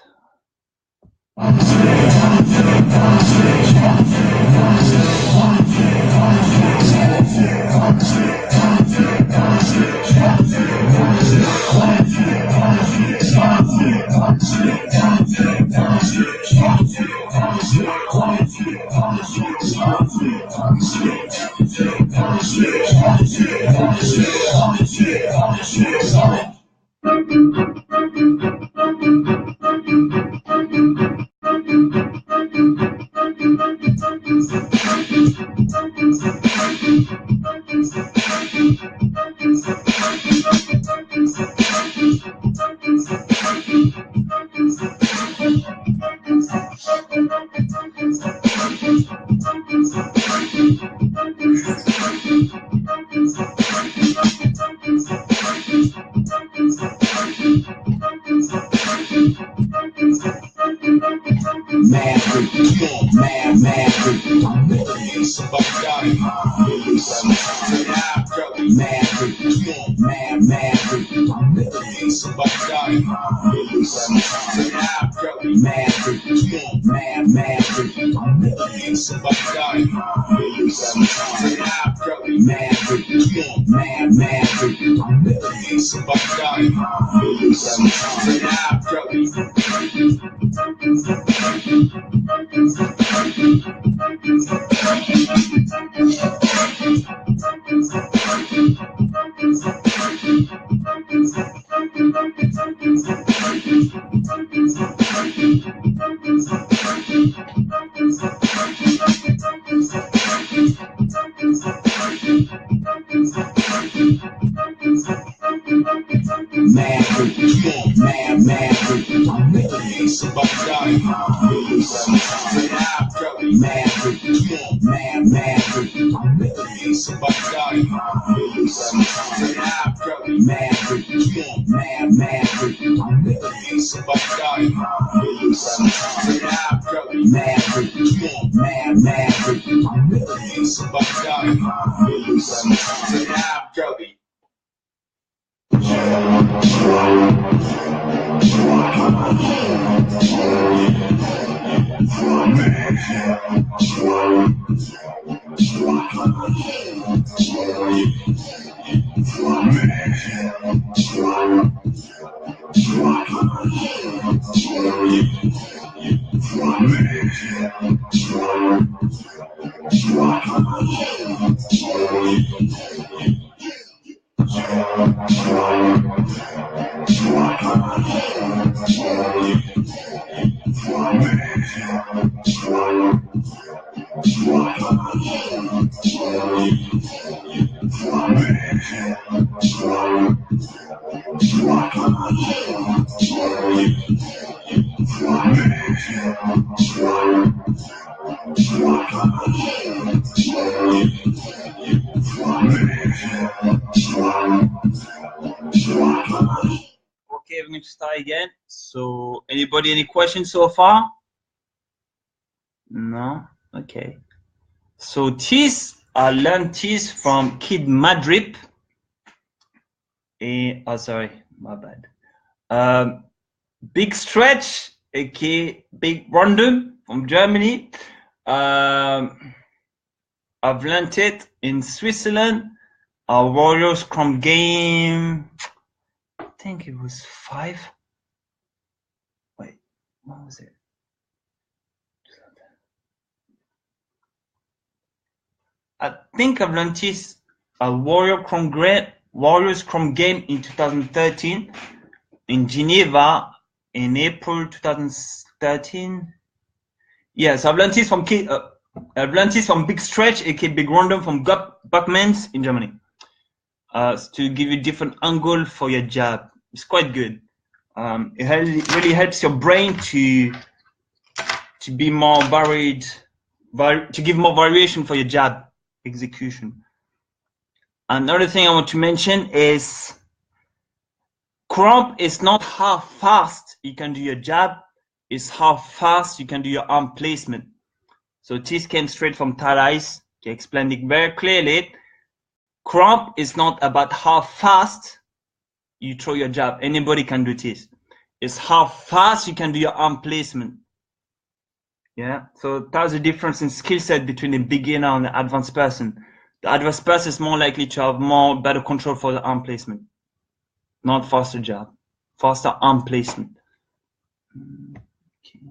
Okay, we're going to start again. So, anybody, any questions so far? No? Okay. So, this, I learned this from Kid Madrip. Oh, sorry, my bad. Big Stretch, aka Big Random from Germany. I've learned it in Switzerland. Our Warrior Scrum game, I think it was 5. Wait, what was it? I think I've learned this Warrior Scrum game in 2013 in Geneva in April 2013. Yes, I've learned this from Big Stretch, aka Big Random from Buckmans in Germany. To give you different angle for your jab. It's quite good. It really helps your brain to be more varied, to give more variation for your jab execution. Another thing I want to mention is cramp is not how fast you can do your jab, it's how fast you can do your arm placement. So this came straight from Talais. He explained it very clearly. Cramp is not about how fast you throw your jab. Anybody can do this. It's how fast you can do your arm placement. Yeah, so that's the difference in skill set between a beginner and an advanced person. The advanced person is more likely to have more better control for the arm placement, not faster jab, faster arm placement. Okay.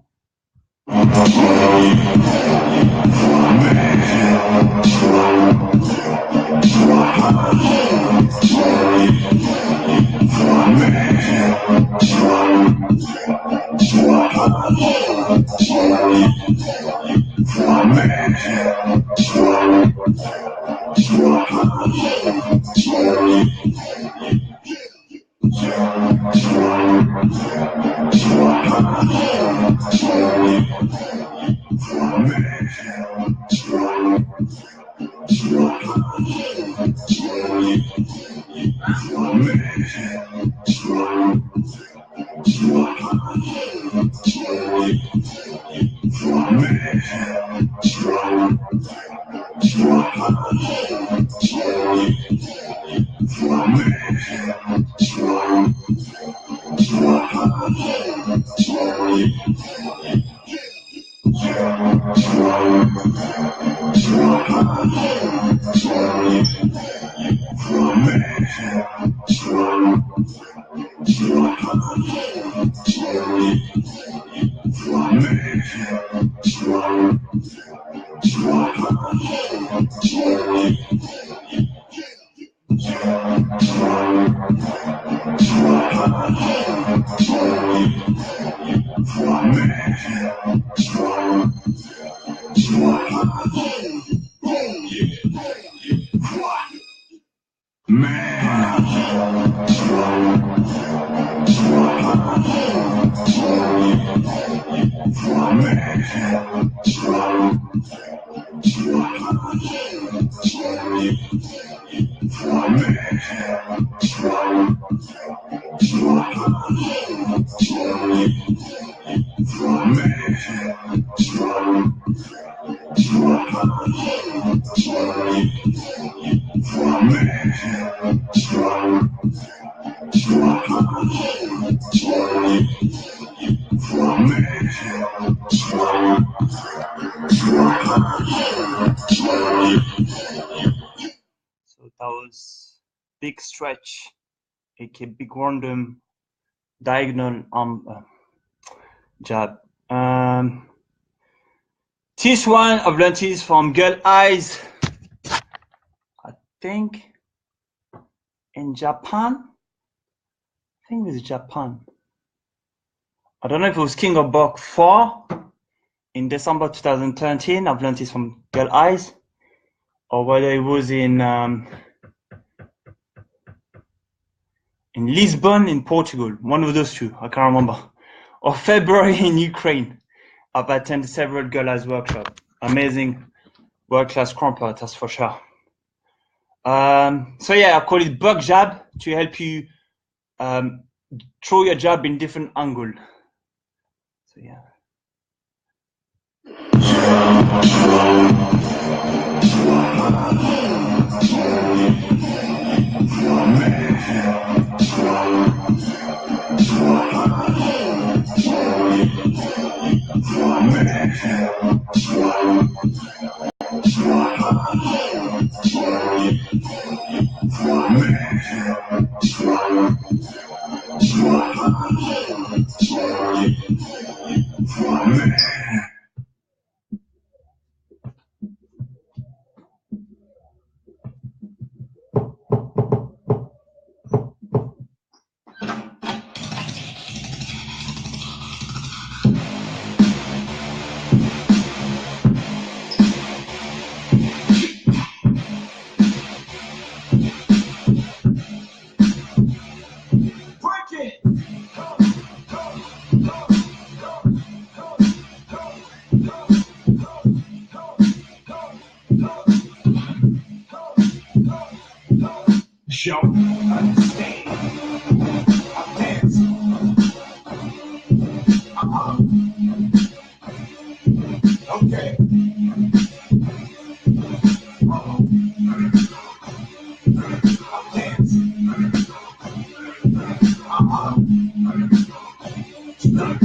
So that was big stretch, aka big random diagonal arm jab. This one I've learned this from Girl Eyes, I think in Japan. I think it was Japan. I don't know if it was King of Bok 4 in December 2013. I've learned this from Girl Eyes, or whether it was in Lisbon in Portugal, one of those two, I can't remember, or February in Ukraine. I've attended several Girl Eyes workshops. Amazing world-class crumper, that's for sure. So yeah, I call it bug jab to help you throw your jab in different angle. So yeah. Show, understand, I dance. Okay. I dance. Jump.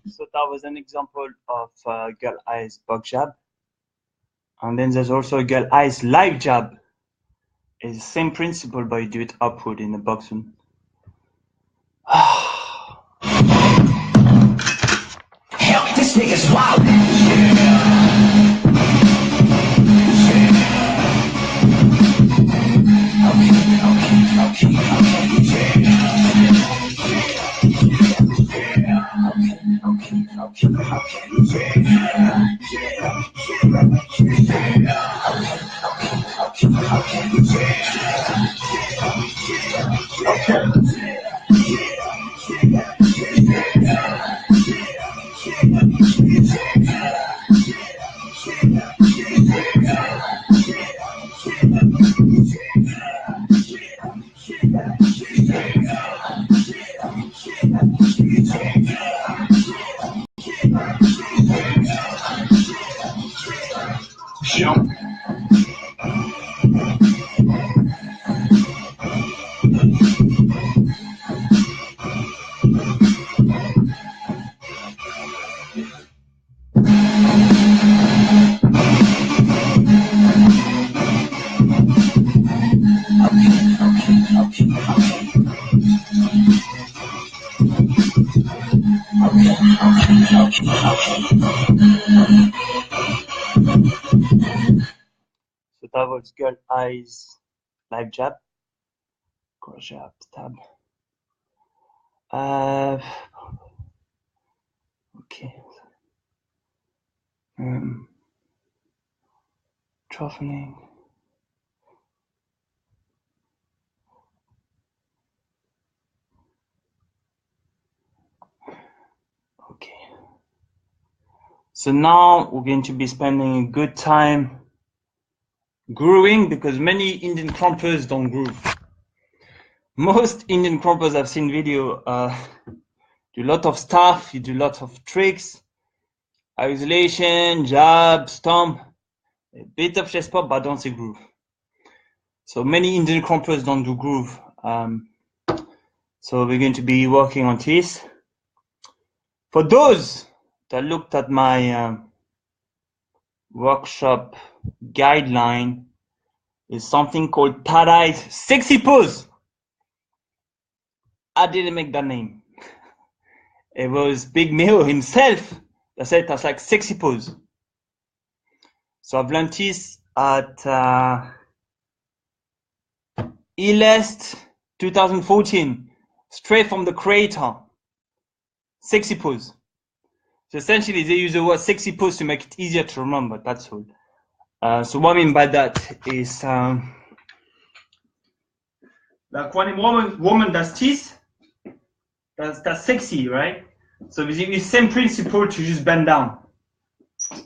So that was an example of girl eyes bug jab. And then there's also a girl eyes live jab. It's the same principle, but you do it upward in the boxing. Hell, this nigga's wild. Jump. So that was girl eyes live jab. Cross jab, stab. Okay. Traveling. Okay. So now we're going to be spending a good time grooving because many Indian crumpers don't groove. Most Indian crumpers I've seen video do a lot of stuff, you do a lot of tricks, isolation, jab, stomp, a bit of chest pop, but don't say groove. So many Indian crumpers don't do groove. So we're going to be working on this. For those that looked at my workshop guideline, is something called Tadai's sexy pose. I didn't make that name. It was Big Meo himself that said that's like sexy pose. So I've learned this at ELEST 2014, straight from the creator. Sexy pose. So essentially they use the word sexy pose to make it easier to remember, that's all. So what I mean by that is like when a woman does this, that's sexy, right? So it's the same principle to just bend down. So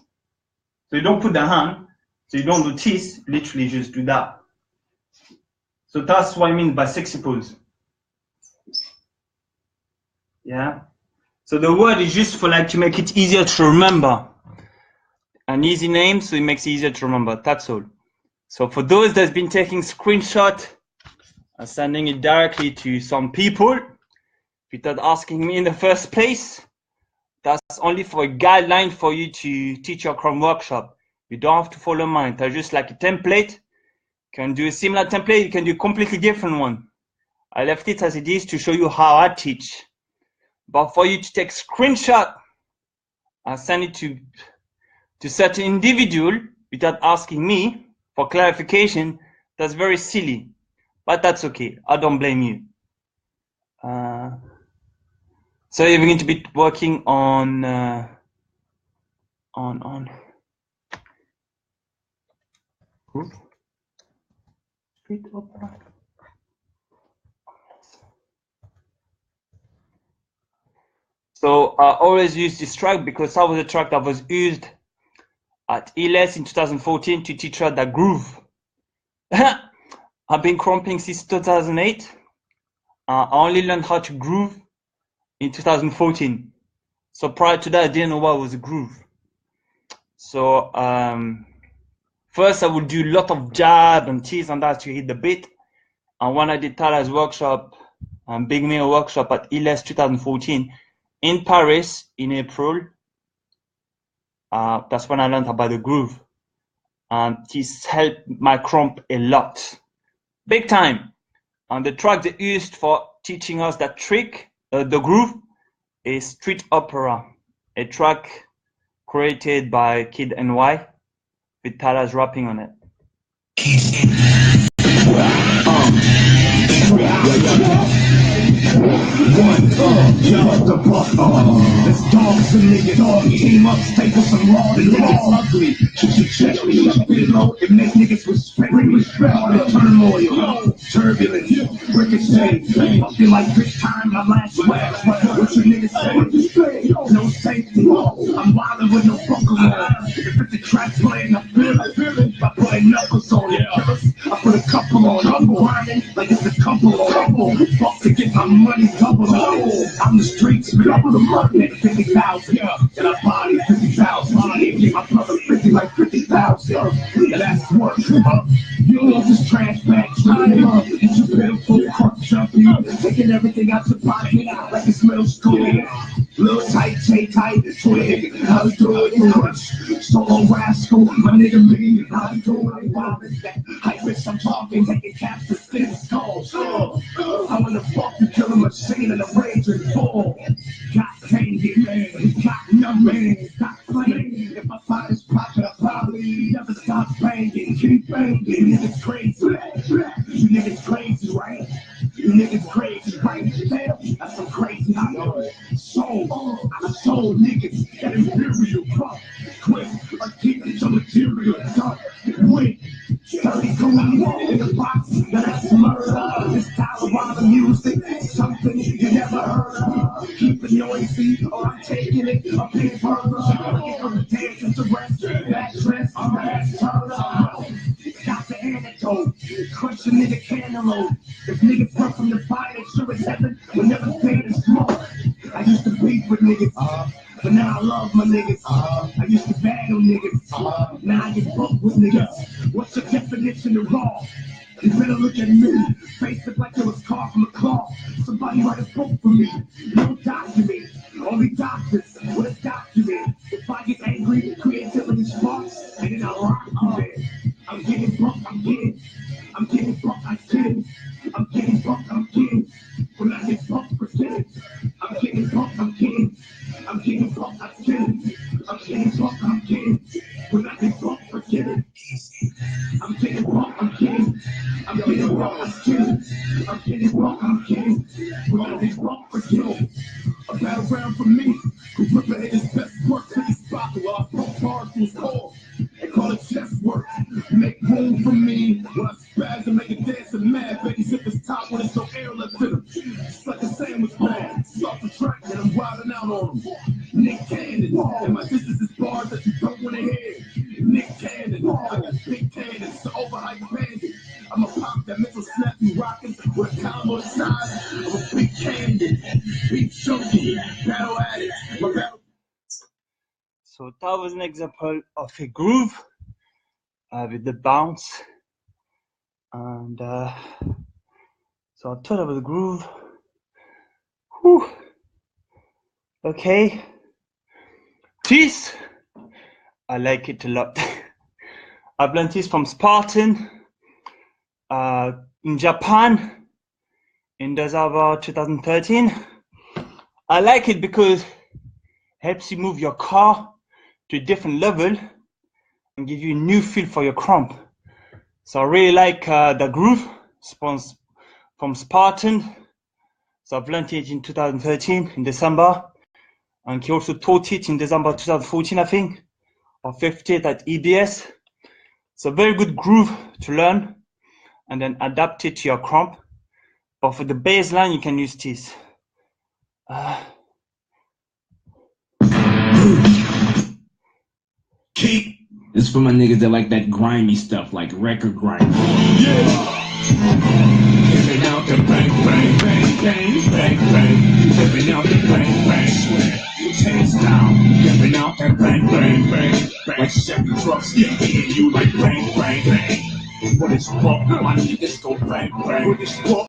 you don't put the hand, so you don't do this, literally just do that. So that's what I mean by sexy pose. Yeah. So the word is just for like to make it easier to remember. An easy name, so it makes it easier to remember. That's all. So for those that's been taking screenshot and sending it directly to some people without asking me in the first place, that's only for a guideline for you to teach your Chrome workshop. You don't have to follow mine. That's just like a template. You can do a similar template. You can do a completely different one. I left it as it is to show you how I teach. But for you to take screenshot and send it to certain individual without asking me for clarification, that's very silly. But that's okay. I don't blame you. So you're going to be working on street opera. So I always use this track because that was a track that was used at ELS in 2014 to teach us that groove. I've been cramping since 2008. I only learned how to groove in 2014. So prior to that, I didn't know what was a groove. So first I would do a lot of jab and tease and that to hit the beat. And when I did Tada's workshop, Big Meal workshop at ELS 2014 in Paris in April, that's when I learned about the groove. This helped my cramp a lot, big time. And the track they used for teaching us that trick, the groove, is Street Opera, a track created by Kid NY with Tada's rapping on it. Let's talk some niggas, dog team up, stay for some raw and raw ugly. Check me up below, it make niggas respect all the turmoil, turbulence, ricochet, fucking like this time my last whack. What you niggas say? No safety, I'm wildin' with no buckle on. If it's the track playing, I feel it. I put knuckles on it, I put a couple on. I'm grinding like it's a couple on. Fuck to get my money doubled up. I'm the streets, man. I'm the money. 50,000, and I body 50,000. Get my brother 50 like 50,000. Yeah, that's work. You love this trash bag. It's your pitiful crutch up you. Taking everything out your pocket like it smells good. Little tight, tight, twig. How you doing? Crutch. Solo rascal, my nigga me. How you doing? Hype bitch, I'm talking, taking caps to skin skulls. I wanna fuck the killer machine in a raging bull. Got tangy, man. Got numbing. Stop playing. If I find this pocket, I probably never stop banging. Keep banging. You niggas crazy. You niggas crazy, right? You niggas crazy, right? Damn, that's some crazy. I know. I sold niggas that imperial pump. Quick, I keep it your material. Dump. Wait. 30 going in the box, that's murder. This style of music, something you never heard of. Keep it noisy, or I'm taking it up in further. From the dancing to rest, that dress, that's turner. Got the antidote, crush a nigga cantaloupe. If niggas run from the fire, they sure as heaven will never stay in smoke. I used to beef with niggas. But now I love my niggas. I used to battle niggas. Now I get broke with niggas. What's your definition of raw? You better look at me. Face it like it was carved from a cloth. Somebody write a book for me. No document. Only doctors with a document. If I get angry, creativity sparks, and then I rock you there. I'm getting broke, I'm getting broke, I'm kidding. I'm getting broke, I'm kidding. When I get broke, forget it. I'm getting broke, I'm kidding. I'm getting broke, I'm kidding. I'm getting broke, I'm kidding. When I get broke, forget it. I'm getting broke, I'm kidding. I'm getting broke, I'm kidding. I'm getting broke, I'm kidding. When I get broke, forget it. A battleground for me. Who Ripper hit his best work to the spot while I broke bars to his core. They call it chest work. Make room for me. When I spaz and make it dance and mad, baby hit this top when it's so airless to them. It's like a sandwich bag. Self-attract and I'm riding out on them. Nick Cannon. And my distance is bars that you don't want to hear. Nick Cannon. I got big cannons to overhype bandits. I'm a pop that mental snap you rockin' with a combo the size of a big cannon. Big chunky. Battle addict. My battle. So that was an example of a groove with the bounce. And so I thought about the groove. Whew. Okay. This, I like it a lot. I've learned this from Spartan in Japan in December 2013. I like it because it helps you move your car to a different level and give you a new feel for your cramp. So I really like the groove from Spartan. So I've learned it in 2013 in December, and he also taught it in December 2014, I think, or 50th at EBS. So very good groove to learn and then adapt it to your cramp. But for the bass line, you can use this. Keep. It's for my niggas that like that grimy stuff, like record grind. Yeah. Giving out the bang, bang, bang, bang, bang, bang. Giving out the bang, bang, swear. Hands down. Giving out that bang, bang, bang, bang. Like Chevy trucks, yeah, hitting you like bang, bang, bang. When it's rough, my niggas go bang, bang. When it's rough,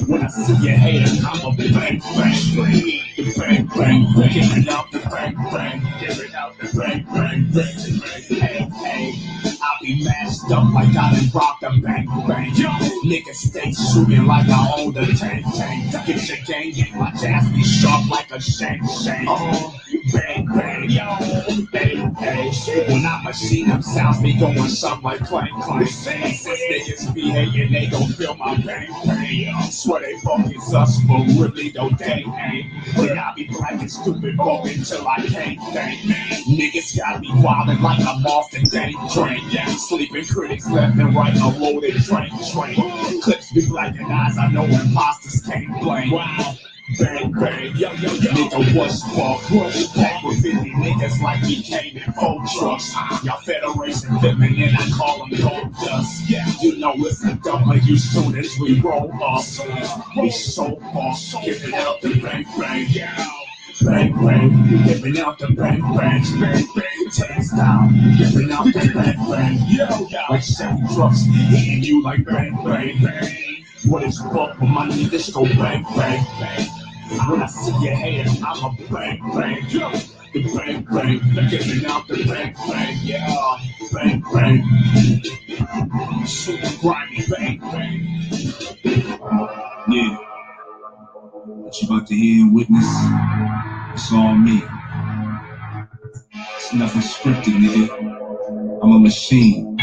when I see your haters, I'm a bang, bang, the bang, bang, bang. Giving out the bang, bang. Giving out the bang, bang, bang, bang. Hey, hey. I be mashed up like I done rocked a bang, bang. Yo, niggas stay shooting like I own the tank, tank. Get your gang in my jazz be sharp like a shank, shank. Bang, bang, yo, hey, hey. When I machine them sounds be going something like clank, clank. Since niggas be hating, they gon' feel my bang, bang. Swear they focus us, but really though they ain't. Then I be black and stupid, broken till I can't think. Niggas got me wildin' like I'm off the day train. Yeah, sleeping critics left and right, a loaded train. Clips be black and eyes, I know imposters can't blame. Wow. Bang, bang, yo, yo, yo. Nigga, what's fuck? Pack with 50 niggas like we came in 4 trucks. Y'all Federation living and I call them gold dust. Yeah, you know it's a W soon as we roll up. We so far, giving out the bang, bang, yeah. Bang, bang, giving out the bang, bang, bang, bang, tanks down, giving out the bang, bang, yo, yo. Like Chevy trucks, hitting you like bang, bang, bang. What is fuck with my niggas go bang, bang, bang. When I see your haters, I'm a bang, bang, yo. The bang, bang, giving out the bang, bang, yeah. Bang, bang. Super grimy, bang, bang. Yeah. What you about to hear and witness, it's all me. It's nothing scripted, nigga. I'm a machine.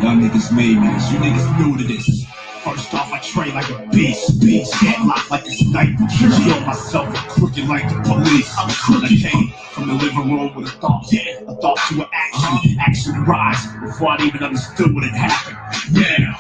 Y'all niggas made me this. You niggas new to this. First off, I train like a beast. Headlock like a sniper. Kill myself and crooked like the police. I'm crooked. I came from the living room with a thought. Yeah, a thought to an action. Action rise before I even understood what had happened. Yeah,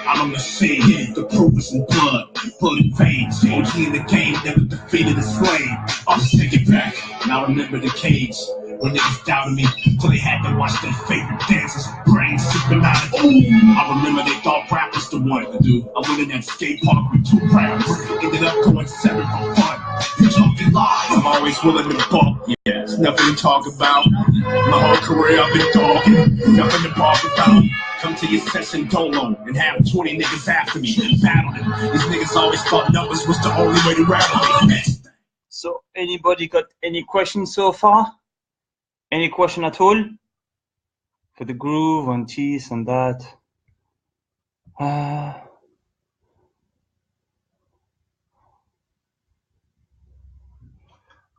I'm a machine. The proof is in blood. Blood and veins. OG in the game, never defeated a slave. I'll just take it back. And I remember the cage. When niggas doubted me, till they had to watch their favorite dancers, brains systematic. I remember they thought rap was the one to do. I went in that skate park with 2 rappers, ended up going 7 for fun. You talking lies, I'm always willing to buck. Yeah, it's nothing to talk about. My whole career I've been talking, nothing to bark about. Come to your session dolo and have 20 niggas after me, battling. These niggas always thought numbers was the only way to rattle me. So, anybody got any questions so far? Any question at all for the groove and this and that?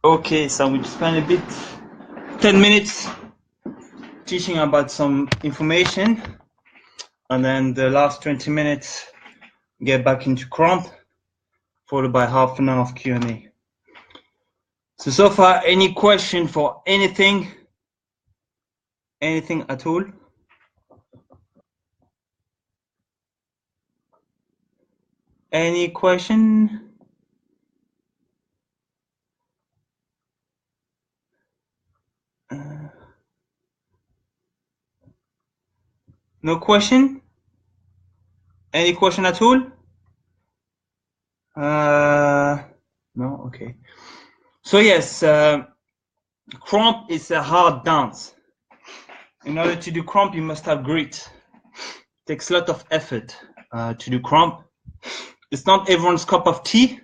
Okay, so we spend a bit, 10 minutes teaching about some information, and then the last 20 minutes get back into crump, followed by half an hour of Q&A. So far, any question for anything? Anything at all? Any question? No question? Any question at all? No, okay. So yes, crump is a hard dance. In order to do crump, you must have grit. It takes a lot of effort to do crump. It's not everyone's cup of tea,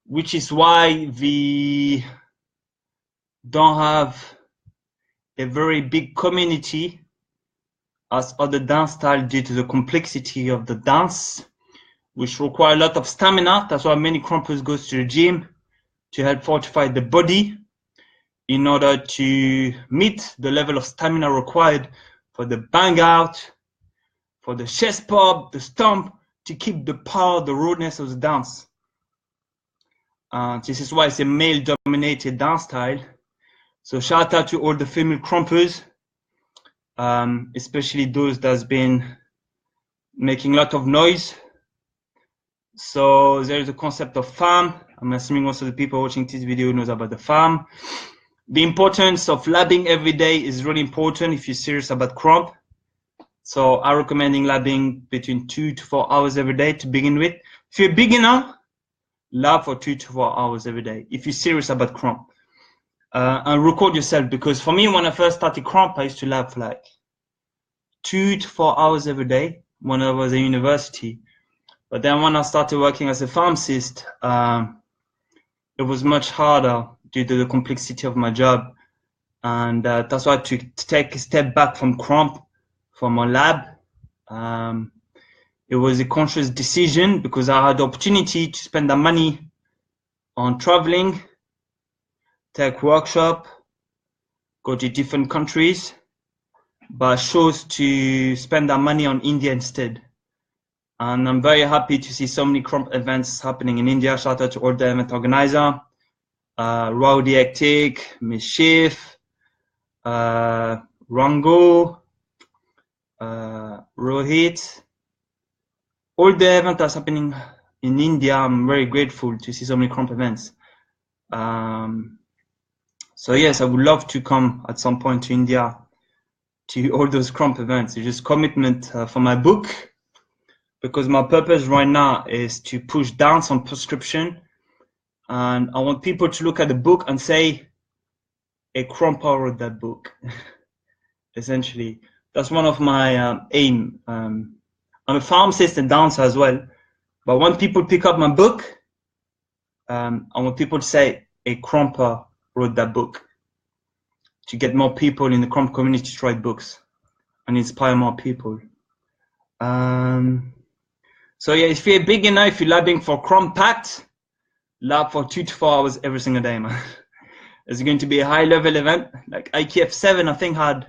which is why we don't have a very big community as other dance styles due to the complexity of the dance, which require a lot of stamina. That's why many crumpers go to the gym to help fortify the body in order to meet the level of stamina required for the bang out, for the chest pop, the stomp, to keep the power, the rawness of the dance. This is why it's a male-dominated dance style. So shout out to all the female crumpers, especially those that's been making a lot of noise So there is a concept of farm. I'm assuming most of the people watching this video knows about the farm. The importance of labbing every day is really important if you're serious about cramp. So I'm recommending labbing between 2 to 4 hours every day to begin with. If you're a beginner, lab for 2 to 4 hours every day if you're serious about cramp. And record yourself, because for me, when I first started cramp, I used to lab for like 2 to 4 hours every day when I was at university. But then when I started working as a pharmacist, it was much harder due to the complexity of my job. And that's why to take a step back from cramp, from my lab. It was a conscious decision because I had the opportunity to spend the money on traveling, take workshop, go to different countries, but I chose to spend that money on India instead. And I'm very happy to see so many cramp events happening in India. Shout out to all the event organizer, Rowdy Hectic, Mischief, Rango, Rohit. All the events that's happening in India, I'm very grateful to see so many cramp events. So yes, I would love to come at some point to India to all those cramp events. It's just commitment for my book, because my purpose right now is to push down some prescription, and I want people to look at the book and say, a cramper wrote that book. Essentially, that's one of my aim. I'm a pharmacist and dancer as well, but when people pick up my book, I want people to say, a cramper wrote that book, to get more people in the cramp community to write books and inspire more people. So yeah, if you're a beginner, if you're labbing for cramp packed, lab for 2 to 4 hours every single day, man. It's going to be a high level event. Like IKF 7, I think had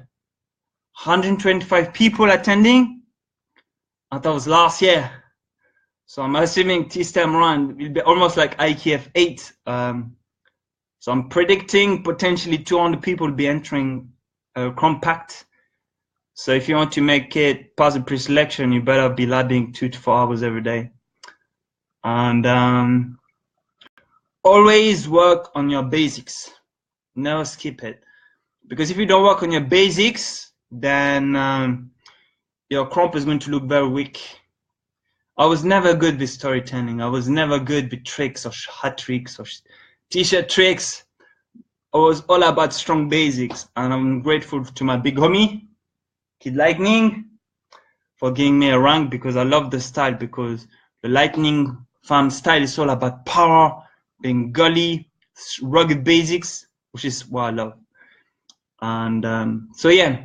125 people attending. And that was last year. So I'm assuming this time around will be almost like IKF 8. So I'm predicting potentially 200 people will be entering cramp packed. So if you want to make it pass the pre-selection, you better be labbing 2 to 4 hours every day. And always work on your basics. Never skip it. Because if you don't work on your basics, then your cramp is going to look very weak. I was never good with storytelling. I was never good with tricks or hat tricks or t-shirt tricks. I was all about strong basics. And I'm grateful to my big homie, Kid Lightning, for giving me a rank, because I love the style, because the Lightning farm style is all about power, being gully, rugged basics, which is what I love. And so yeah,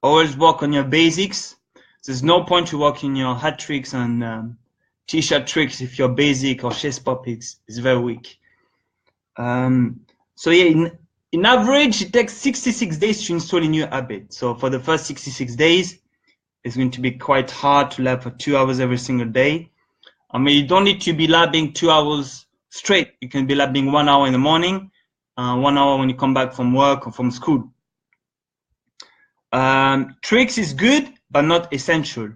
always work on your basics. There's no point to work in your hat tricks and t-shirt tricks if your basic or chest pop is very weak. So yeah, in average, it takes 66 days to install a new habit. So for the first 66 days, it's going to be quite hard to lab for 2 hours every single day. I mean, you don't need to be labbing 2 hours straight. You can be labbing 1 hour in the morning, 1 hour when you come back from work or from school. Tricks is good, but not essential.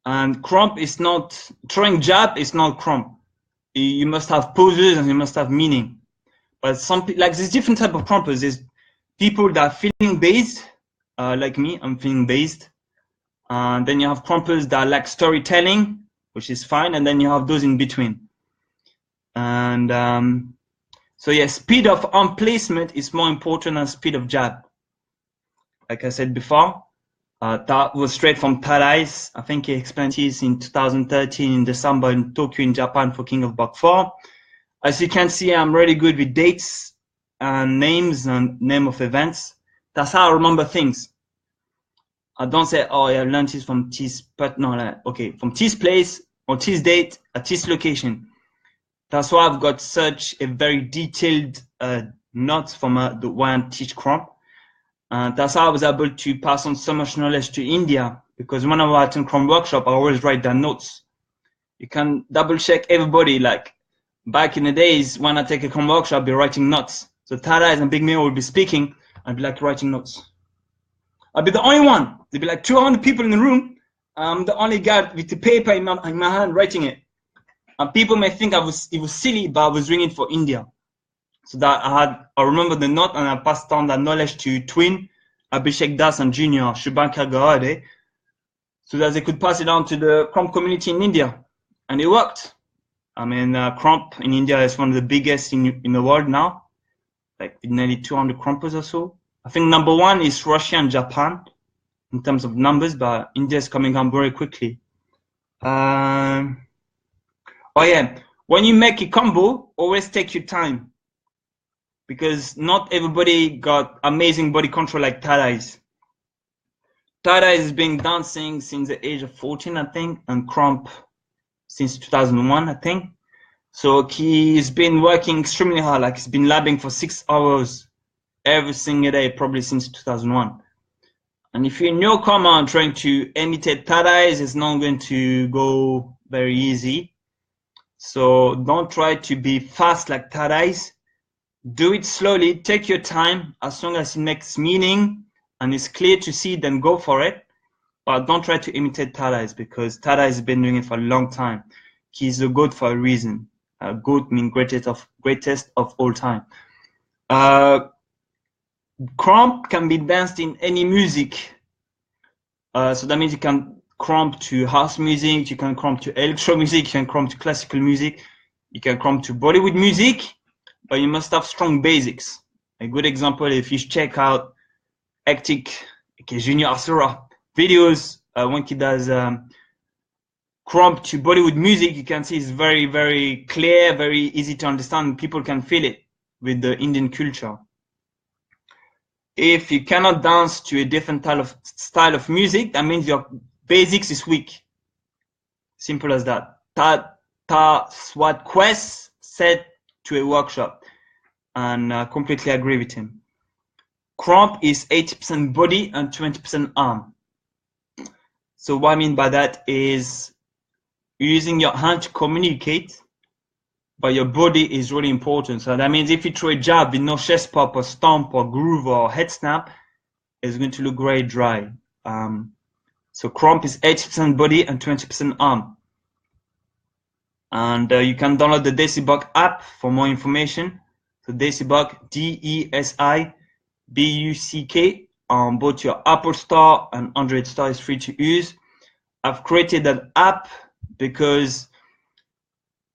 And cramp is not, throwing jab is not cramp. You must have poses and you must have meaning. But like there's different type of crampers. There's people that are feeling based, like me, I'm feeling based. And then you have crampers that like storytelling, which is fine. And then you have those in between. And so yeah, speed of arm placement is more important than speed of jab. Like I said before, that was straight from Talais. I think he explained this in 2013 in December in Tokyo in Japan for King of Bug 4. As you can see, I'm really good with dates and names and name of events. That's how I remember things. I don't say, oh, I learned this from this, but no, like, okay, from this place or this date at this location. That's why I've got such a very detailed notes from the way I teach cramp. That's how I was able to pass on so much knowledge to India, because when I was attend cramp workshop, I always write down notes. You can double check everybody. Like back in the days when I take a cramp workshop, I'll be writing notes. So Tada and Big Mail will be speaking, I'd be like writing notes. I'll be the only one. There'll be like 200 people in the room. I'm the only guy with the paper in my hand writing it. And people may think it was silly, but I was doing it for India. So that I remember the note and I passed on that knowledge to twin Abhishek Das and junior Shubhankar Gawade, so that they could pass it on to the Crump community in India. And it worked. I mean, Crump in India is one of the biggest in the world now, like nearly 200 Crumpers or so. I think number one is Russia and Japan in terms of numbers, but India is coming on very quickly. Oh yeah, when you make a combo, always take your time, because not everybody got amazing body control like Tadais. Tadais has been dancing since the age of 14, I think, and Crump since 2001, I think. So he's been working extremely hard, like he's been labbing for 6 hours every single day, probably since 2001. And if you're a newcomer and trying to imitate Tadais, it's not going to go very easy. So don't try to be fast like Tadais. Do it slowly, take your time. As long as it makes meaning and it's clear to see, then go for it. But don't try to imitate Tadais, because Tadais has been doing it for a long time. He's a GOAT for a reason. GOAT means greatest of all time. Crump can be danced in any music. So that means you can crump to house music, you can crump to electro music, you can crump to classical music, you can crump to Bollywood music, but you must have strong basics. A good example, if you check out Hectic, Junior Asura videos, when he does crump to Bollywood music, you can see it's very, very clear, very easy to understand. People can feel it with the Indian culture. If you cannot dance to a different style of music, that means your basics is weak. Simple as that. That's what Quest said to a workshop, and I completely agree with him. Crump is 80% body and 20% arm. So what I mean by that is using your hand to communicate, but your body is really important. So that means if you throw a jab with no chest pop or stomp or groove or head snap, it's going to look very dry. So Crump is 80% body and 20% arm. And you can download the Desibuck app for more information. So Desibuck, DESIBUCK, on both your Apple Store and Android Store is free to use. I've created that app because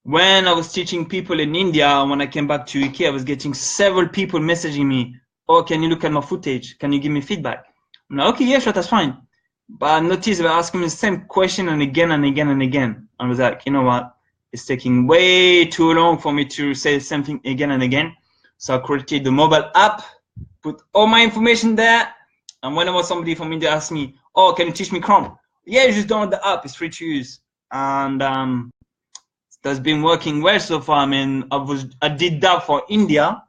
when I was teaching people in India, when I came back to UK, I was getting several people messaging me, oh, can you look at my footage? Can you give me feedback? I'm like, okay, yeah, sure, that's fine. But I noticed they were asking me the same question and again and again and again. I was like, you know what? It's taking way too long for me to say the same thing again and again. So I created the mobile app, put all my information there. And whenever somebody from India asks me, oh, can you teach me Crump? Yeah, just download the app. It's free to use. And that's been working well so far. I mean, I did that for India,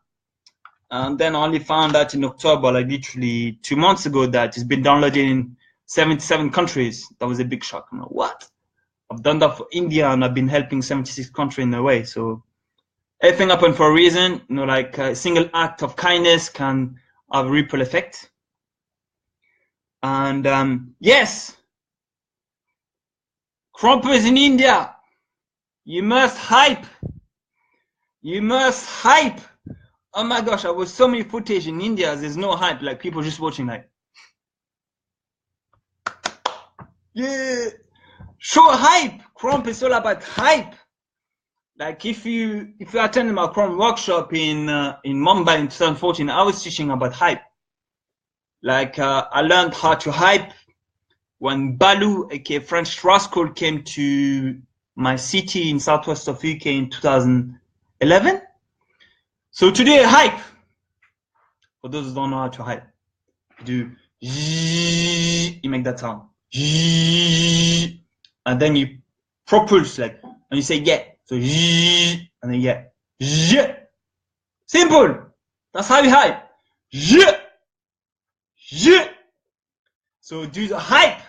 and then I only found out in October, like literally 2 months ago, that it's been downloaded in 77 countries. That was a big shock. I'm like, what? I've done that for India, and I've been helping 76 countries in a way. So everything happened for a reason. You know, like a single act of kindness can have a ripple effect. And yes, Crumpers in India. You must hype. You must hype. Oh my gosh, I was so many footage in India. There's no hype. Like people just watching, like, yeah. Show hype. Crump is all about hype. Like if you attended my Crump workshop in Mumbai in 2014, I was teaching about hype. Like I learned how to hype when Balu, aka French Rascal, came to my city in southwest of UK in 2011. So today, hype. For those who don't know how to hype, you do, you make that sound, and then you propulse, like, and you say yeah. So and then yeah. Simple. That's how you hype. So do the hype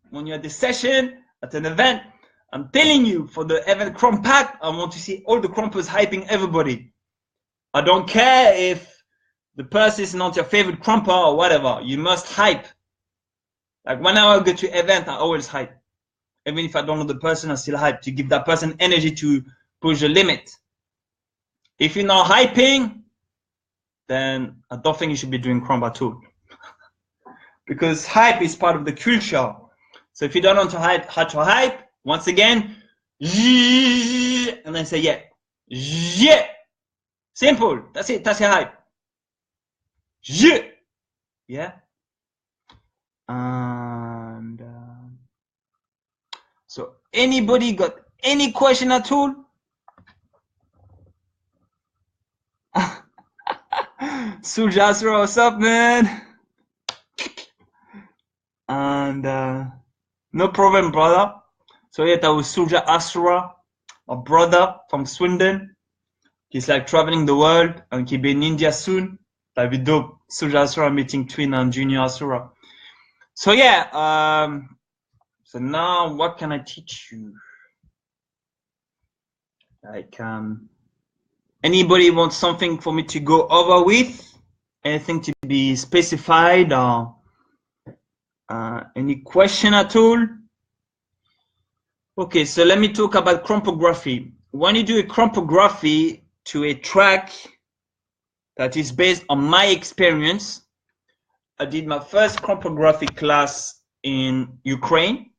when you're at the session at an event. I'm telling you, for the event Crump Pack, I want to see all the Crumpers hyping everybody. I don't care if the person is not your favorite Crumper or whatever. You must hype. Like whenever I go to an event, I always hype. Even if I don't know the person, I still hype to give that person energy to push the limit. If you're not hyping, then I don't think you should be doing crumb at all. Because hype is part of the culture. So if you don't know how to hype, once again, and then say yeah. Yeah. Simple. That's it. That's your hype. Yeah. Yeah. And so anybody got any question at all? Suljasra, what's up, man? And no problem, brother. So yeah, that was Sulja Asra, a brother from Swindon. He's like traveling the world and he'll be in India soon. That'd be dope. Sulja Asra meeting twin and junior Asura. So yeah, so now what can I teach you? Like anybody wants something for me to go over with? Anything to be specified or any question at all? Okay, so let me talk about chromatography. When you do a chromatography to a track that is based on my experience, I did my first chromatography class in Ukraine,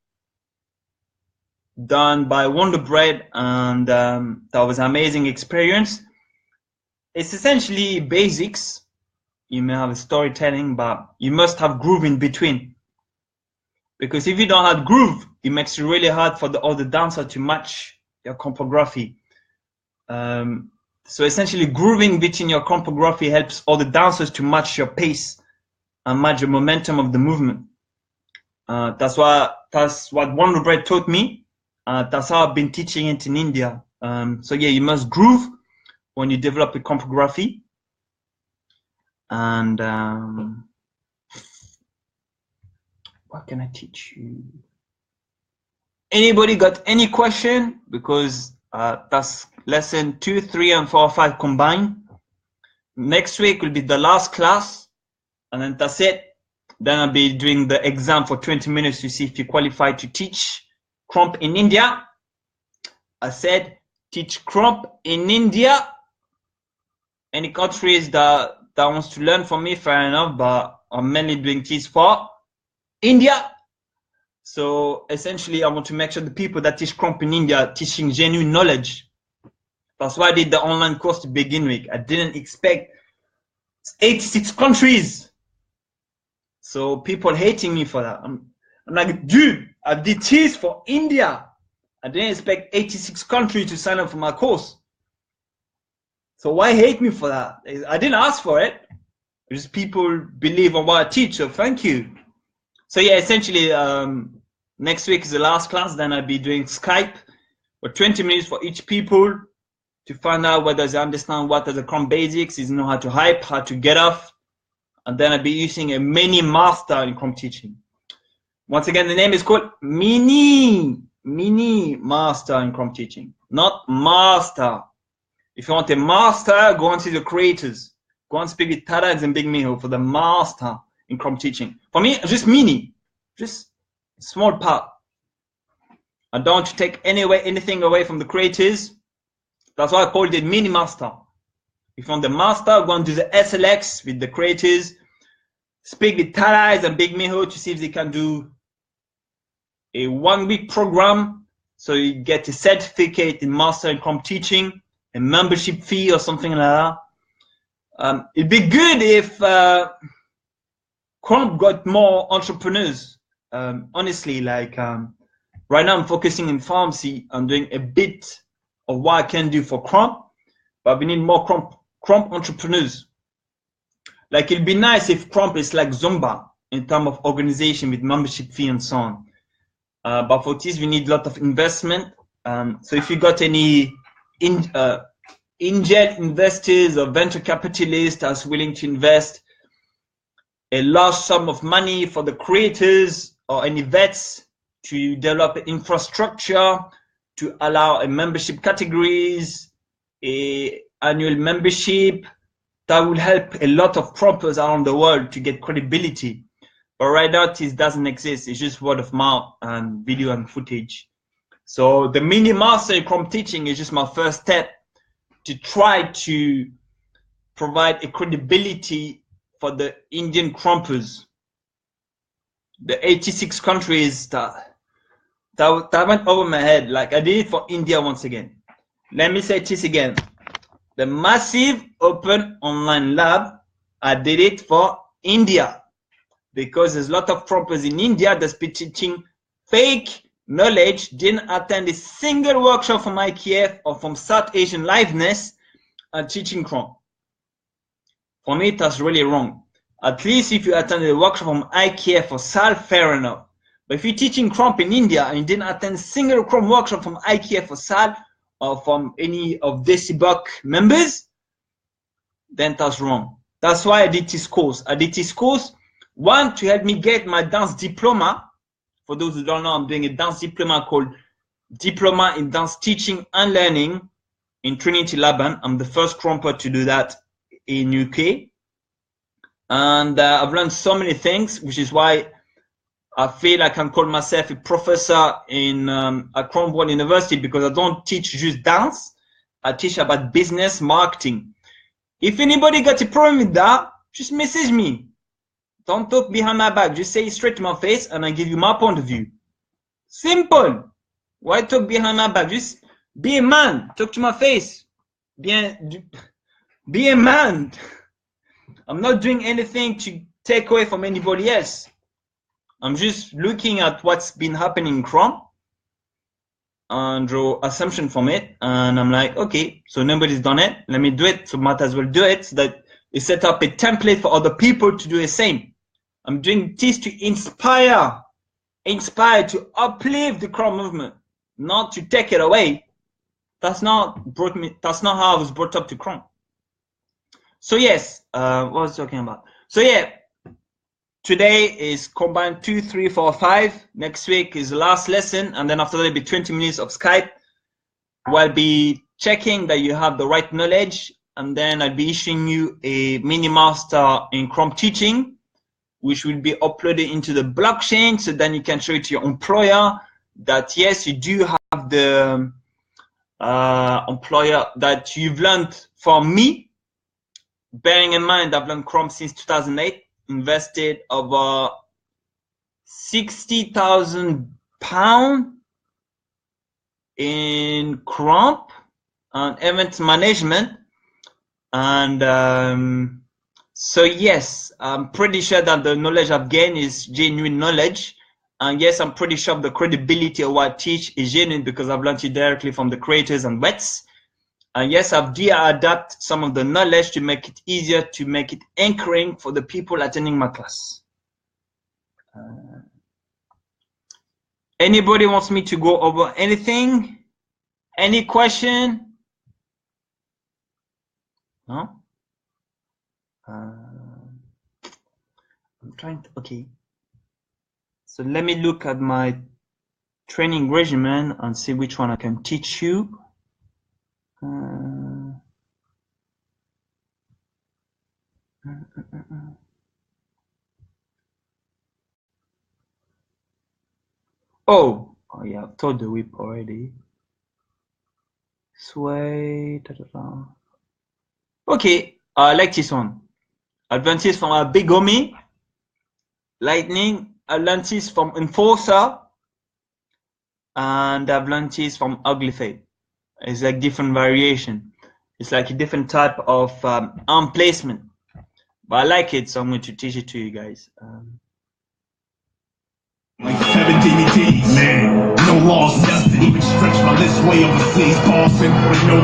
done by Wonder Bread, and that was an amazing experience. It's essentially basics. You may have a storytelling, but you must have groove in between. Because if you don't have groove, it makes it really hard for the other dancer to match your chromatography. So essentially grooving between your chromatography helps all the dancers to match your pace and match the momentum of the movement. That's what Wonder Bread taught me. That's how I've been teaching it in India. So yeah, you must groove when you develop a chromatography. And what can I teach you? Anybody got any question? Because that's lesson 2, 3, and 4, 5 combined. Next week will be the last class, and then that's it. Then I'll be doing the exam for 20 minutes to see if you qualify to teach crump in India. I said teach crump in India. Any countries that wants to learn from me, fair enough, but I'm mainly doing teach for India. So essentially, I want to make sure the people that teach crump in India are teaching genuine knowledge. That's why I did the online course to begin with. I didn't expect 86 countries. So people hating me for that. I'm like, dude, I did teach for India. I didn't expect 86 countries to sign up for my course. So why hate me for that? I didn't ask for it. Just people believe on what I teach, so thank you. So yeah, essentially, next week is the last class. Then I'll be doing Skype for 20 minutes for each people to find out whether they understand what are the crump basics, is know how to hype, how to get off. And then I'll be using a mini master in crump teaching. Once again, the name is called mini master in crump teaching, not master. If you want a master, go and see the creators. Go and speak with Tarags and Big Miho for the master in crump teaching. For me, just mini, just small part. I don't want to take anything away from the creators. That's why I called it mini master. If you want the master, go and do the SLX with the creators. Speak with Tarags and Big Miho to see if they can do a 1-week program. So you get a certificate in master in crump teaching, a membership fee or something like that. It'd be good if crump got more entrepreneurs. Honestly, like right now I'm focusing in pharmacy. I'm doing a bit of what I can do for crump, but we need more crump entrepreneurs. Like it'd be nice if crump is like Zumba in terms of organization with membership fee and so on. But for this, we need a lot of investment. So if you got any angel investors or venture capitalists that's willing to invest a large sum of money for the creators or any vets to develop an infrastructure to allow a membership categories, a annual membership, that will help a lot of croppers around the world to get credibility. But right now, this doesn't exist. It's just word of mouth and video and footage. So the mini master in Chrome teaching is just my first step to try to provide a credibility for the Indian Crumpers. The 86 countries that went over my head. Like I did it for India once again. Let me say this again. The massive open online lab, I did it for India because there's a lot of Crumpers in India that's been teaching fake knowledge, didn't attend a single workshop from IKF or from South Asian Liveness and teaching Chrome. For me, that's really wrong. At least if you attended a workshop from IKF or SAL, fair enough. But if you're teaching Chrome in India and you didn't attend a single Chrome workshop from IKF or SAL or from any of Decibok members, then that's wrong. That's why I did this course. I did this course, one, to help me get my dance diploma. For those who don't know, I'm doing a dance diploma called Diploma in Dance Teaching and Learning in Trinity Laban. I'm the first Cromper to do that in UK. And I've learned so many things, which is why I feel I can call myself a professor in at Cromwell University, because I don't teach just dance. I teach about business marketing. If anybody got a problem with that, just message me. Don't talk behind my back. Just say it straight to my face and I give you my point of view. Simple. Why talk behind my back? Just be a man. Talk to my face. Be a man. I'm not doing anything to take away from anybody else. I'm just looking at what's been happening in Chrome and draw assumption from it. And I'm like, okay, so nobody's done it. Let me do it. So might as well do it so that it set up a template for other people to do the same. I'm doing this to inspire to uplift the Chrome movement, not to take it away. That's not how I was brought up to Chrome. So yes, what was I talking about? So yeah, today is combined 2, 3, 4, 5. Next week is the last lesson, and then after that, it'll be 20 minutes of Skype. We'll be checking that you have the right knowledge, and then I'll be issuing you a mini master in Chrome teaching, which will be uploaded into the blockchain, so then you can show it to your employer that yes, you do have the employer that you've learned from me. Bearing in mind, I've learned Chrome since 2008, invested over £60,000 in Chrome and event management. And so yes, I'm pretty sure that the knowledge I've gained is genuine knowledge. And yes, I'm pretty sure the credibility of what I teach is genuine because I've learned it directly from the creators and vets. And yes, I've adapt some of the knowledge to make it easier, to make it anchoring for the people attending my class. Anybody wants me to go over anything? Any question? No? I'm trying to, okay. So let me look at my training regimen and see which one I can teach you. Oh yeah, I've told the whip already. Sway. Okay, I like this one. Advances from a big homie, lightning. Atlantis from enforcer, and Atlantis from ugly fade. It's like different variation. It's like a different type of arm placement. But I like it, so I'm going to teach it to you guys. Like 7 DVDs, man, no loss, nothing. Even stretch my list way overseas, Boston, with no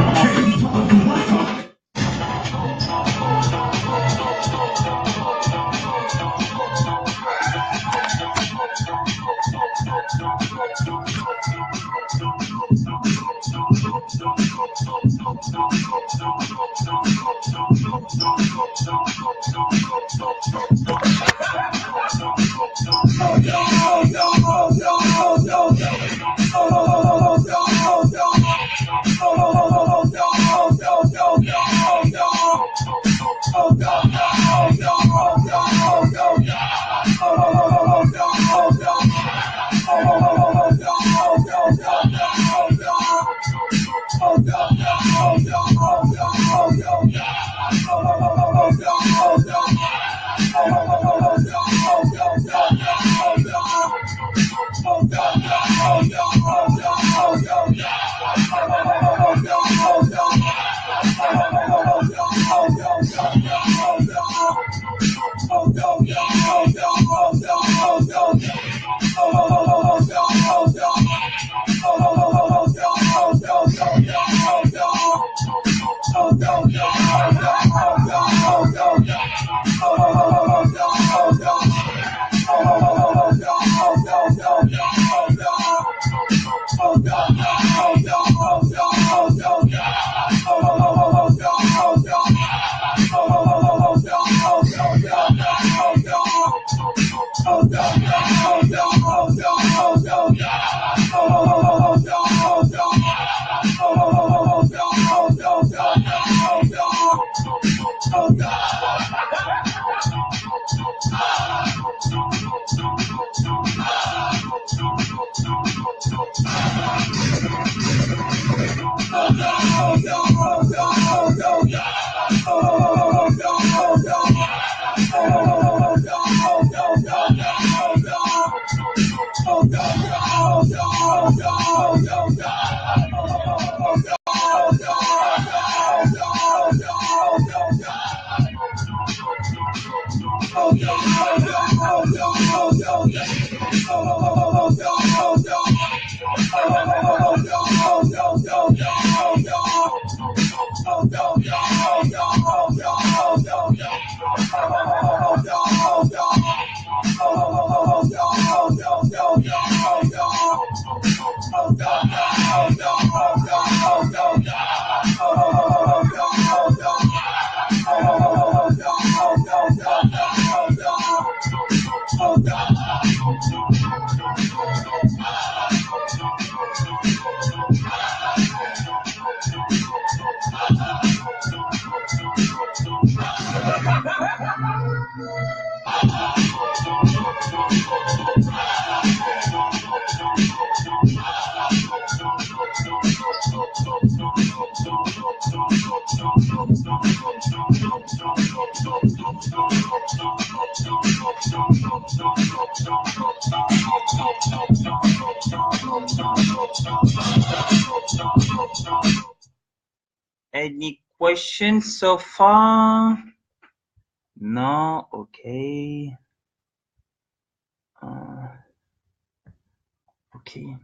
Any questions so far? No? Okay. Okay.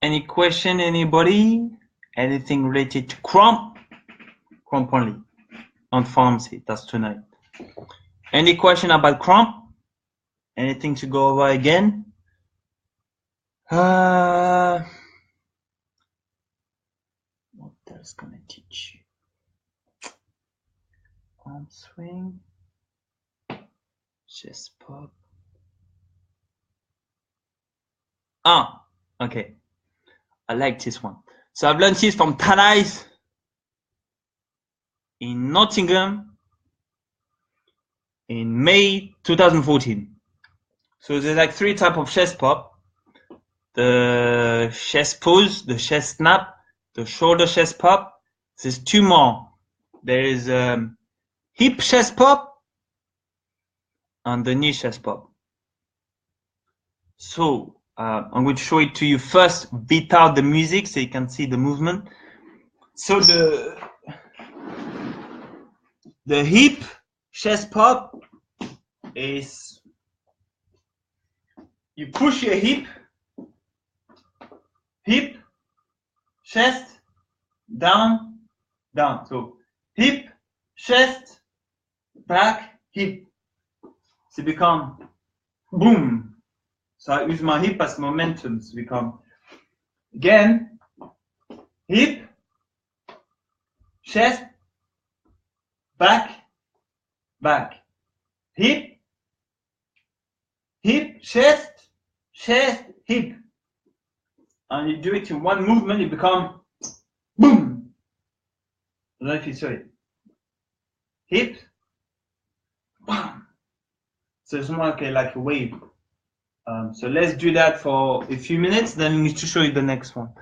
Any question, anybody? Anything related to crump? Crump only. On pharmacy, that's tonight. Any question about crump? Anything to go over again? What else gonna teach you? Arm swing. Chest pop. Ah, okay. I like this one. So I've learned this from Thalys in Nottingham in May 2014. So there's like 3 types of chest pop. The chest pose, the chest snap, the shoulder chest pop. There's 2 more. There is hip chest pop and the knee chest pop. So I'm going to show it to you first without the music so you can see the movement. So the hip chest pop is you push your hip, chest, down, down. So hip, chest, back, hip. So become boom. So I use my hip as momentum to become again hip, chest, back, back, hip, chest, hip. And you do it in one movement, you become boom. I don't know if you saw it. Hip, bam. So it's more like a wave. So let's do that for a few minutes, then we need to show you the next one.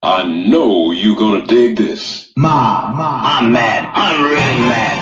I know you gonna dig this. Ma, I'm mad. I'm really mad.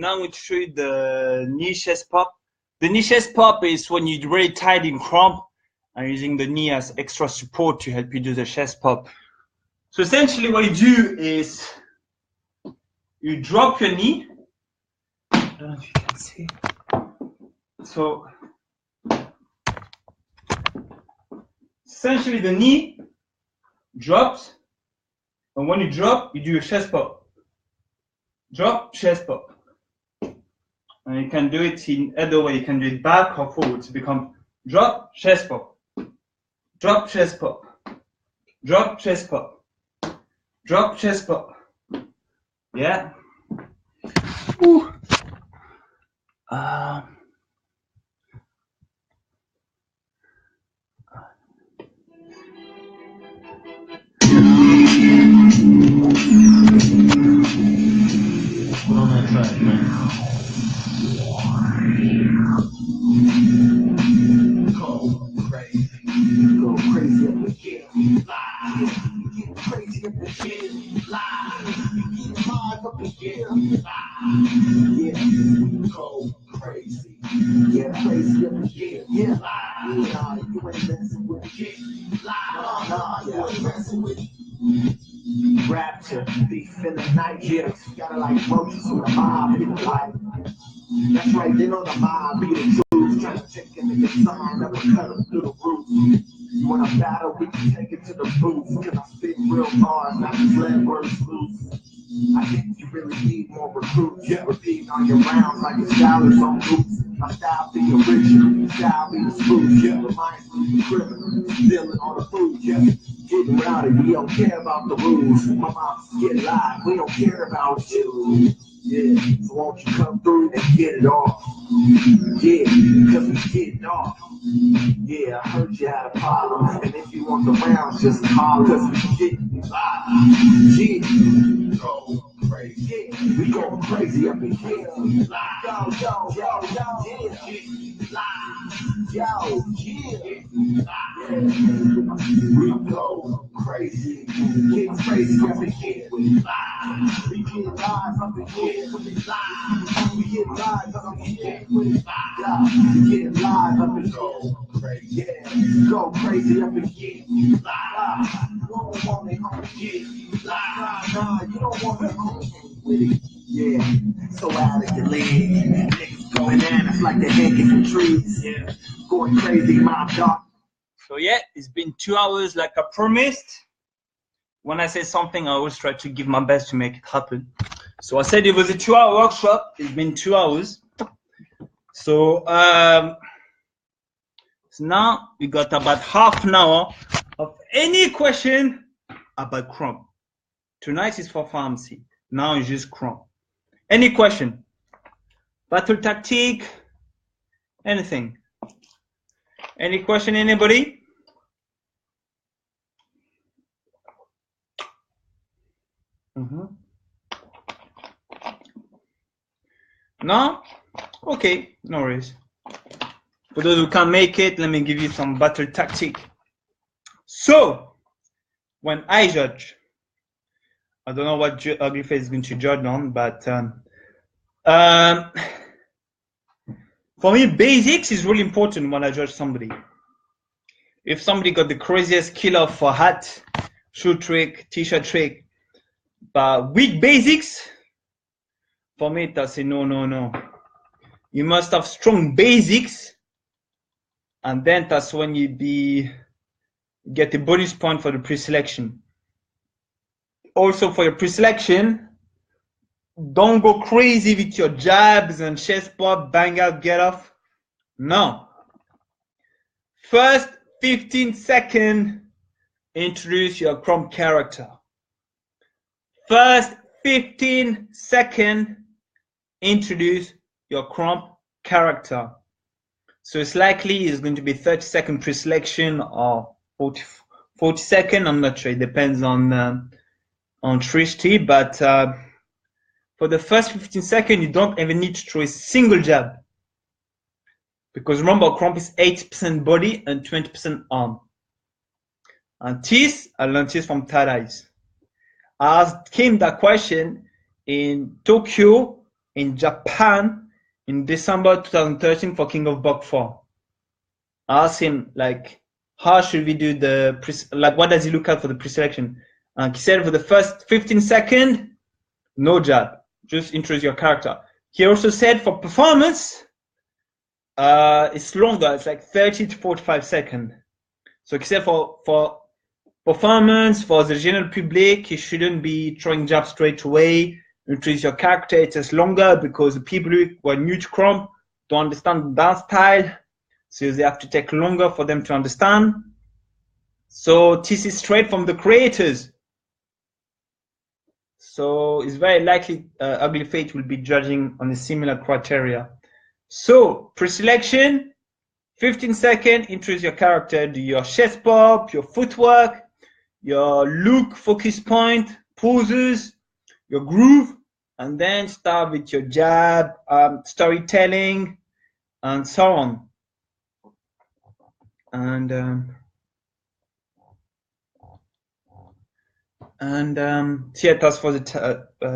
now I'm going to show you the knee chest pop. The knee chest pop is when you're really tight in cramp and using the knee as extra support to help you do the chest pop. So essentially what you do is you drop your knee. I don't know if you can see. So essentially the knee drops, and when you drop, you do a chest pop. Drop, chest pop. And you can do it in either way. You can do it back or forward to become drop, chest pop. Drop, chest pop. Drop, chest pop. Drop, chest pop. Yeah. Ooh. On that track, man. Go crazy. Go crazy up the hill. Get crazy up the hill. Get hard up the hill. Yeah. Go crazy. Get crazy up the hill. Yeah. Nah, you ain't messing with it. Nah, you ain't messing with it. Rapture, beef in the night, yeah. Gotta like roaches on the mob, be the light. That's right, they know the mob, be the truth. Trying to take in the sign, never cut them through the roof. You wanna battle, we can take it to the roof. Cause I spit real hard, not just let words loose. I think you really need more recruits. Yeah, repeating on your rounds like your scholars on roots. My style be original, style be the spoof. Yeah, reminds me of the criminal, stealing all the food. Yeah. Getting rowdy, we don't care about the rules. My mom get live, we don't care about you. Yeah, so won't you come through and get it off? Yeah, cause we getting off. Yeah, I heard you had a problem. And if you want the rounds, just call. Cause we getting live. Yeah, go crazy. Yeah, we going crazy up in here. Yo, yo, yo, yo, yeah. Yo, yeah. We go crazy. Get crazy up in here. We get live up in here. We get live up in here. We get live up in here. Yeah, go crazy up in here. You don't want it on it. Nah, you don't want it on with it. Yeah, so out of your league. Niggas going in, it's like they're hanging from trees. Yeah, going crazy, my dog. So yeah, it's been 2 hours like I promised. When I say something, I always try to give my best to make it happen. So I said it was a 2-hour workshop. It's been 2 hours. So now we got about half an hour of any question about cramp. Tonight is for pharmacy. Now it's just cramp. Any question? Battle tactic? Anything? Any question, anybody? No? Okay, no worries. For those who can't make it, let me give you some battle tactic. So, when I judge, I don't know what Ugly Face is going to judge on, but for me, basics is really important when I judge somebody. If somebody got the craziest killer for hat, shoe trick, t-shirt trick, but weak basics, for me, that's a no. You must have strong basics, and then that's when you get a bonus point for the pre-selection. Also for your pre-selection, don't go crazy with your jabs and chest pop, bang out, get off. No. First 15 seconds, introduce your cramp character. First 15 seconds, introduce your cramp character. So it's likely it's going to be 30-second pre-selection or 40 second. I'm not sure. It depends on Trish T, but for the first 15 seconds, you don't even need to throw a single jab. Because remember, cramp is 80% body and 20% arm. And teeth, I learned this from Tad Eyes. I asked him that question in Tokyo in Japan in December 2013 for King of Bok 4. I asked him, like, how should we do the, like, what does he look at for the pre-selection? And he said for the first 15 seconds, no jab, just introduce your character. He also said for performance, it's longer, it's like 30 to 45 seconds. So he said for performance, for the general public, you shouldn't be throwing jabs straight away. Introduce your character, it takes longer because the people who are new to Chrome don't understand the dance style. So they have to take longer for them to understand. So this is straight from the creators. So it's very likely Ugly Fate will be judging on a similar criteria. So pre-selection, 15 seconds, introduce your character, do your chest pop, your footwork, your look, focus point, poses, your groove, and then start with your jab, storytelling, and so on. And here that's for the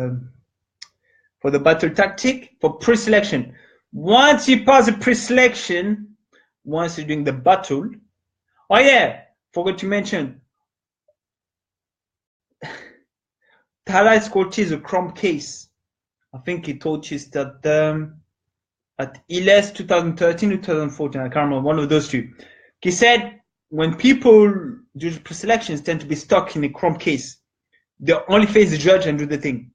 battle tactic for pre-selection. Once you pass the pre-selection, once you're doing the battle, oh yeah, forgot to mention, Tala Scotty is a Chrome case. I think he told you that at ILS 2013 or 2014, I can't remember, one of those two. He said when people do the pre-selections tend to be stuck in a Chrome case. They only face the judge and do the thing.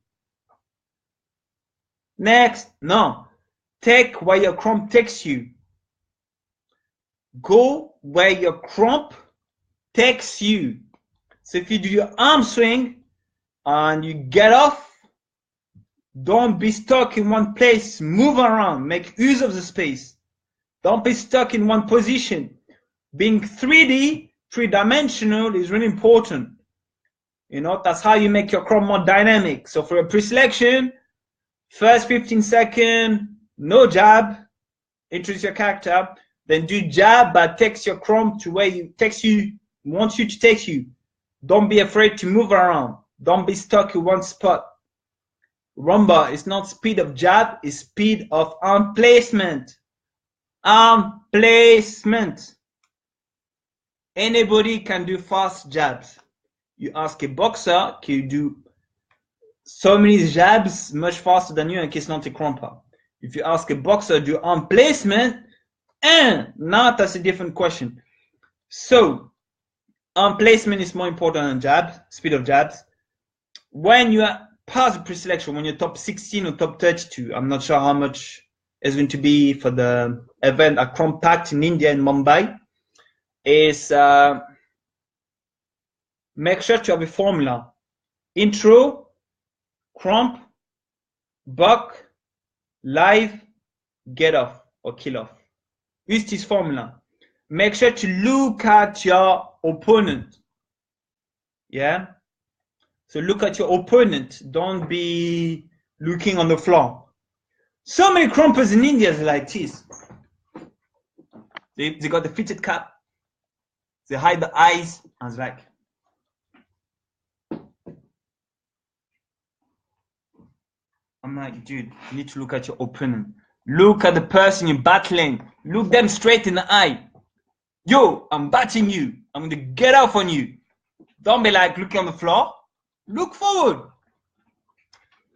Next, no. Take where your Chrome takes you. Go where your Chrome takes you. So if you do your arm swing and you get off, don't be stuck in one place. Move around. Make use of the space. Don't be stuck in one position. Being 3D, three-dimensional is really important. You know, that's how you make your Chrome more dynamic. So for a pre-selection, first 15 seconds, no jab, introduce your character, then do jab, but takes your Chrome to where you wants you to take you. Don't be afraid to move around. Don't be stuck in one spot. Remember, it's not speed of jab, it's speed of arm placement. Arm placement. Anybody can do fast jabs. You ask a boxer, can you do so many jabs much faster than you, and he's not a crumper. If you ask a boxer, do arm placement, and now that's a different question. So arm placement is more important than jabs, speed of jabs. When you are past the pre-selection, when you're top 16 or top 32, I'm not sure how much is going to be for the event at Compact in India in Mumbai, is make sure to have a formula. Intro, crump, buck, live, get off or kill off. Use this formula. Make sure to look at your opponent. Yeah? So look at your opponent. Don't be looking on the floor. So many crumpers in India is like this. They got the fitted cap. They hide the eyes and it's like, I'm like, dude, you need to look at your opponent. Look at the person you're battling. Look them straight in the eye. Yo, I'm batting you. I'm going to get off on you. Don't be like looking on the floor. Look forward.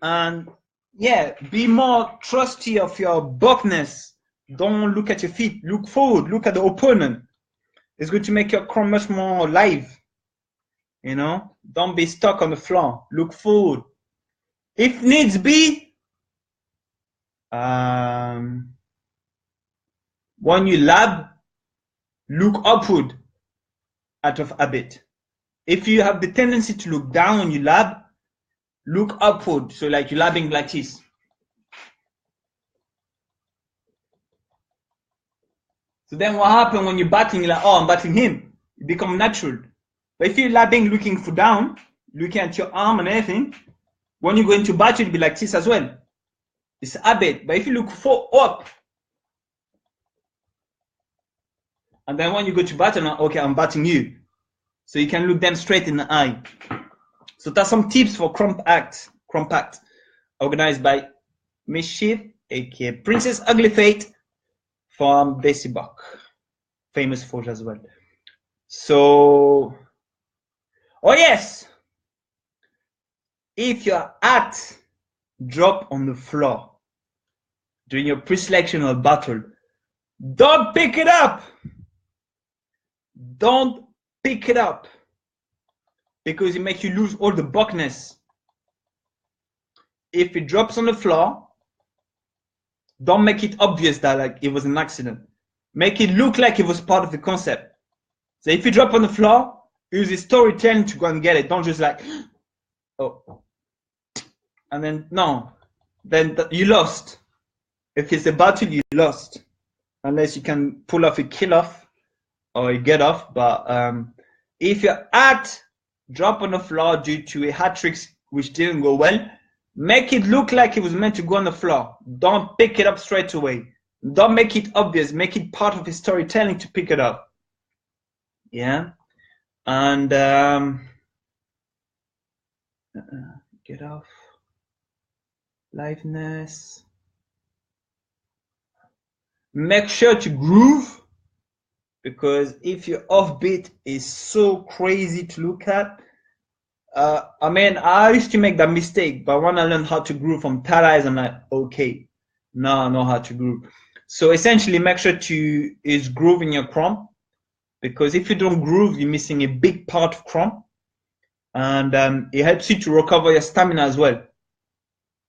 And yeah, be more trusty of your buckness. Don't look at your feet. Look forward. Look at the opponent. It's going to make your Chrome much more live. You know, don't be stuck on the floor. Look forward. If needs be, when you lab, look upward out of habit. If you have the tendency to look down when you lab, look upward. So like you're labbing like this. So then what happens when you're batting, you're like, oh, I'm batting him. It becomes natural. But if you're labbing looking for down, looking at your arm and everything, when you go into battle, it'll be like this as well. It's a habit. But if you look for up, and then when you go to battle, okay, I'm batting you. So you can look them straight in the eye. So that's some tips for Compact, organized by Mischief, aka Princess Ugly Fate from Daisy Buck, famous forge as well. So, oh yes, if your hat drop on the floor during your pre-selection or battle, don't pick it up. Don't pick it up because it makes you lose all the buckness. If it drops on the floor, don't make it obvious that like it was an accident. Make it look like it was part of the concept. So if you drop on the floor, use the storytelling to go and get it. Don't just like, oh, and then no, then you lost. If it's a battle, you lost, unless you can pull off a kill off or a get off. But if your hat drop on the floor due to a hat trick which didn't go well, make it look like it was meant to go on the floor. Don't pick it up straight away. Don't make it obvious. Make it part of the storytelling to pick it up. Yeah, and get off. Liveness. Make sure to groove, because if your offbeat is so crazy to look at, I mean, I used to make that mistake, but when I learned how to groove from Tara, I'm like, okay, now I know how to groove. So essentially, make sure to is groove in your crump, because if you don't groove, you're missing a big part of crump, and it helps you to recover your stamina as well.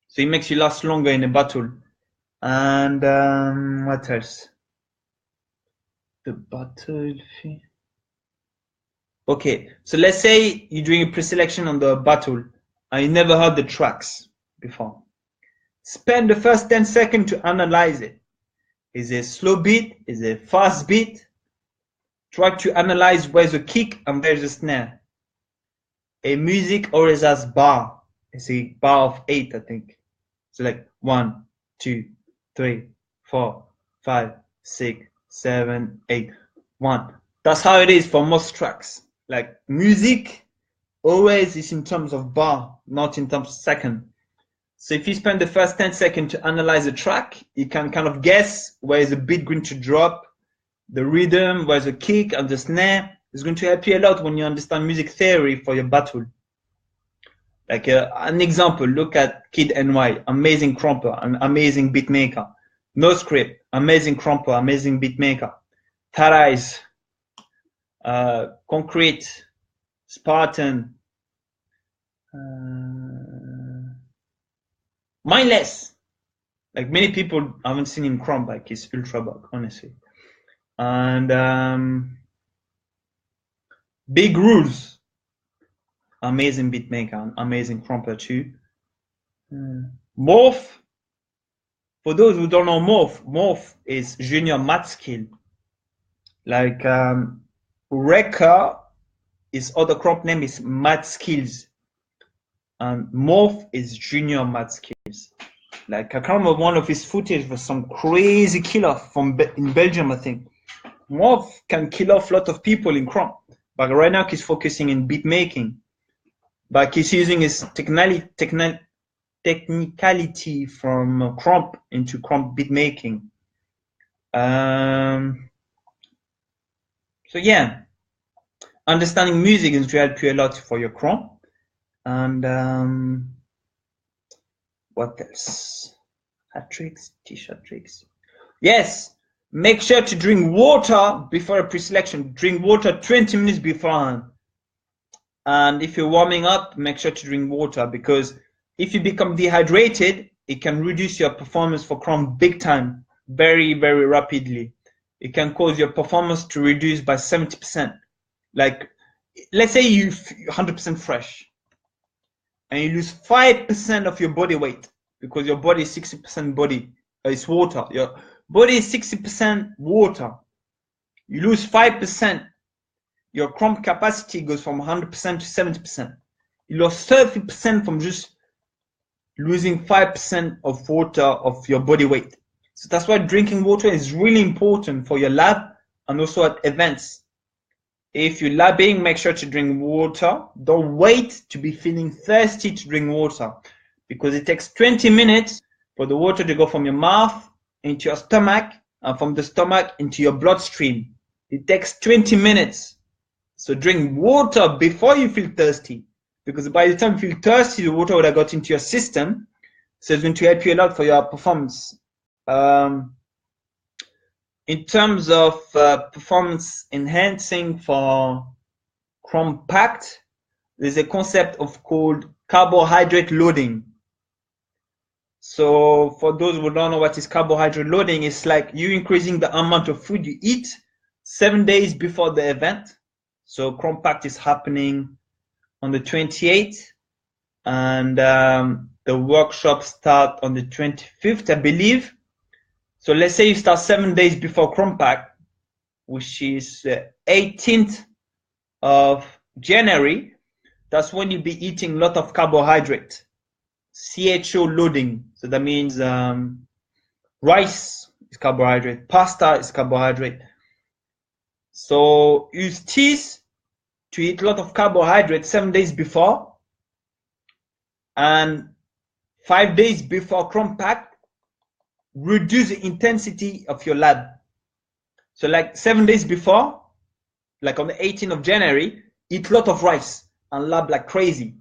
So it makes you last longer in a battle. And what else? The battle. Okay, so let's say you're doing a pre-selection on the battle and you never heard the tracks before. Spend the first 10 seconds to analyze it. Is it a slow beat? Is it a fast beat? Try to analyze where's the kick and where's the snare. A music always has bar. It's a bar of 8, I think. So like 1, 2, 3, 4, 5, 6, 7, 8, 1. That's how it is for most tracks. Like music always is in terms of bar, not in terms of second. So if you spend the first 10 seconds to analyze a track, you can kind of guess where is the beat going to drop, the rhythm, where's the kick and the snare. It's going to help you a lot when you understand music theory for your battle. Like an example, look at Kid NY, amazing crumper, an amazing beat maker. No Script, amazing crumper, amazing beat maker. Tarais, Concrete, Spartan, Mindless. Like many people haven't seen him crump, like he's ultra bug, honestly. And Big Rules, amazing beat maker, amazing crumper too. Morph, for those who don't know Morph is junior math skill. Like Wrecker, his other crop name is Mad Skills, and Morph is junior Mad Skills. Like I can't remember one of his footage was some crazy killer from in Belgium, I think. Morph can kill off a lot of people in crump, but right now he's focusing in beat making. But he's using his technicality from crump into crump beat making. So yeah, understanding music is going to help you a lot for your crump. And what else? Hat tricks, t-shirt tricks. Yes, make sure to drink water before a pre-selection. Drink water 20 minutes beforehand. And if you're warming up, make sure to drink water, because if you become dehydrated, it can reduce your performance for crump big time, very, very rapidly. It can cause your performance to reduce by 70%. Like, let's say you're 100% fresh and you lose 5% of your body weight, because your body is 60% body, it's water. Your body is 60% water. You lose 5%. Your crump capacity goes from 100% to 70%. You lost 30% from just losing 5% of water of your body weight. So that's why drinking water is really important for your lab and also at events. If you're labbing, make sure to drink water. Don't wait to be feeling thirsty to drink water, because it takes 20 minutes for the water to go from your mouth into your stomach and from the stomach into your bloodstream. It takes 20 minutes. So drink water before you feel thirsty, because by the time you feel thirsty, the water would have got into your system. So it's going to help you a lot for your performance. In terms of performance enhancing for compact, there's a concept of called carbohydrate loading. So for those who don't know what is carbohydrate loading, it's like you increasing the amount of food you eat 7 days before the event. So compact is happening on the 28th, and the workshop start on the 25th, I believe. So let's say you start 7 days before compact, which is 18th of January. That's when you'll be eating a lot of carbohydrate, CHO loading. So that means rice is carbohydrate, pasta is carbohydrate. So use teas to eat a lot of carbohydrate 7 days before, and 5 days before compact, reduce the intensity of your lab. So like 7 days before, like on the 18th of January, eat a lot of rice and lab like crazy.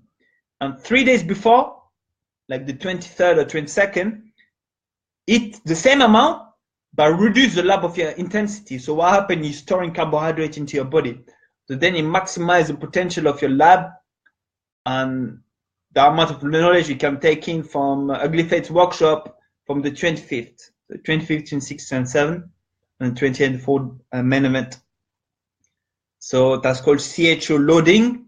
And 3 days before, like the 23rd or 22nd, eat the same amount, but reduce the lab of your intensity. So what happens is storing carbohydrate into your body. So then you maximize the potential of your lab and the amount of knowledge you can take in from Ugly Fates workshop from the 25th, the 25th, 26th, and 7th, and 28th for main event. So that's called CHO loading.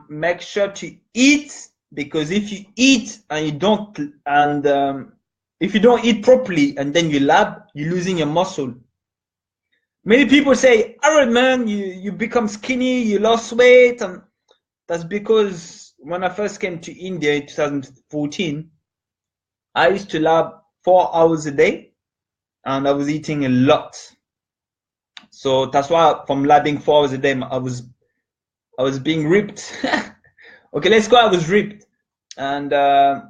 Make sure to eat, because if you eat and you don't, and if you don't eat properly and then you lab, you're losing your muscle. Many people say, "Alright, man, you become skinny, you lost weight," and that's because when I first came to India in 2014, I used to lab 4 hours a day, and I was eating a lot. So that's why from labbing 4 hours a day, I was being ripped. Okay, let's go. I was ripped, and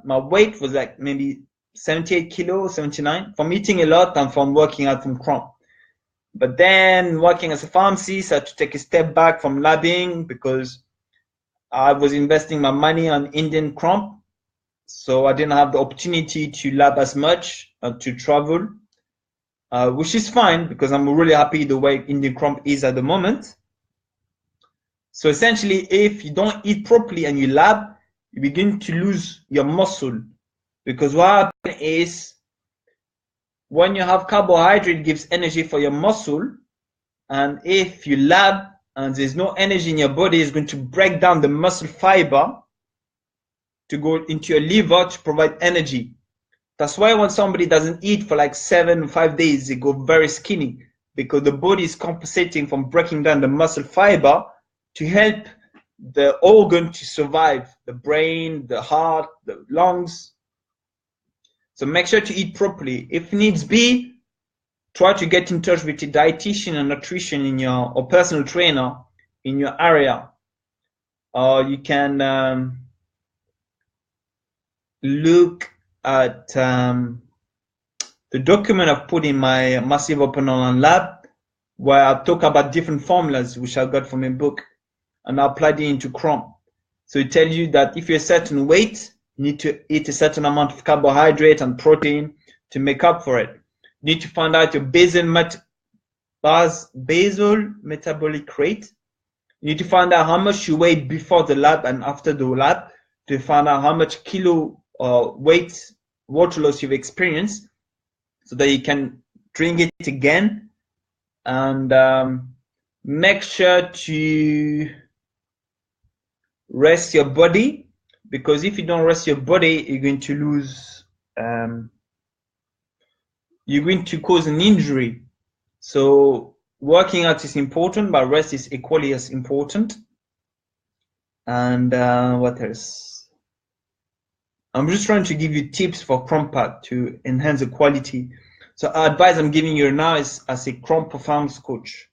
my weight was like maybe 78 kilos, 79, from eating a lot and from working out from cramp. But then working as a pharmacist, I had to take a step back from labbing because I was investing my money on Indian cramp. So I didn't have the opportunity to lab as much, to travel, which is fine because I'm really happy the way Indian cramp is at the moment. So essentially, if you don't eat properly and you lab, you begin to lose your muscle, because what happens is when you have carbohydrate, it gives energy for your muscle, and if you lab and there's no energy in your body, it's going to break down the muscle fiber to go into your liver to provide energy. That's why when somebody doesn't eat for like 5 days, they go very skinny, because the body is compensating from breaking down the muscle fiber to help the organ to survive, the brain, the heart, the lungs. So make sure to eat properly. If needs be, try to get in touch with a dietitian and nutrition in your, or personal trainer in your area. Or you can look at the document I've put in my Massive Open Online Lab, where I talk about different formulas which I got from a book, and I applied it into Chrome. So it tells you that if you're a certain weight, you need to eat a certain amount of carbohydrate and protein to make up for it. You need to find out your basal metabolic rate. You need to find out how much you weigh before the lab and after the lab, to find out how much kilo weight water loss you've experienced, so that you can drink it again. And make sure to rest your body, because if you don't rest your body, you're going to lose, you're going to cause an injury. So working out is important, but rest is equally as important. And what else? I'm just trying to give you tips for cramp pad to enhance the quality. So advice I'm giving you now is as a cramp performance coach.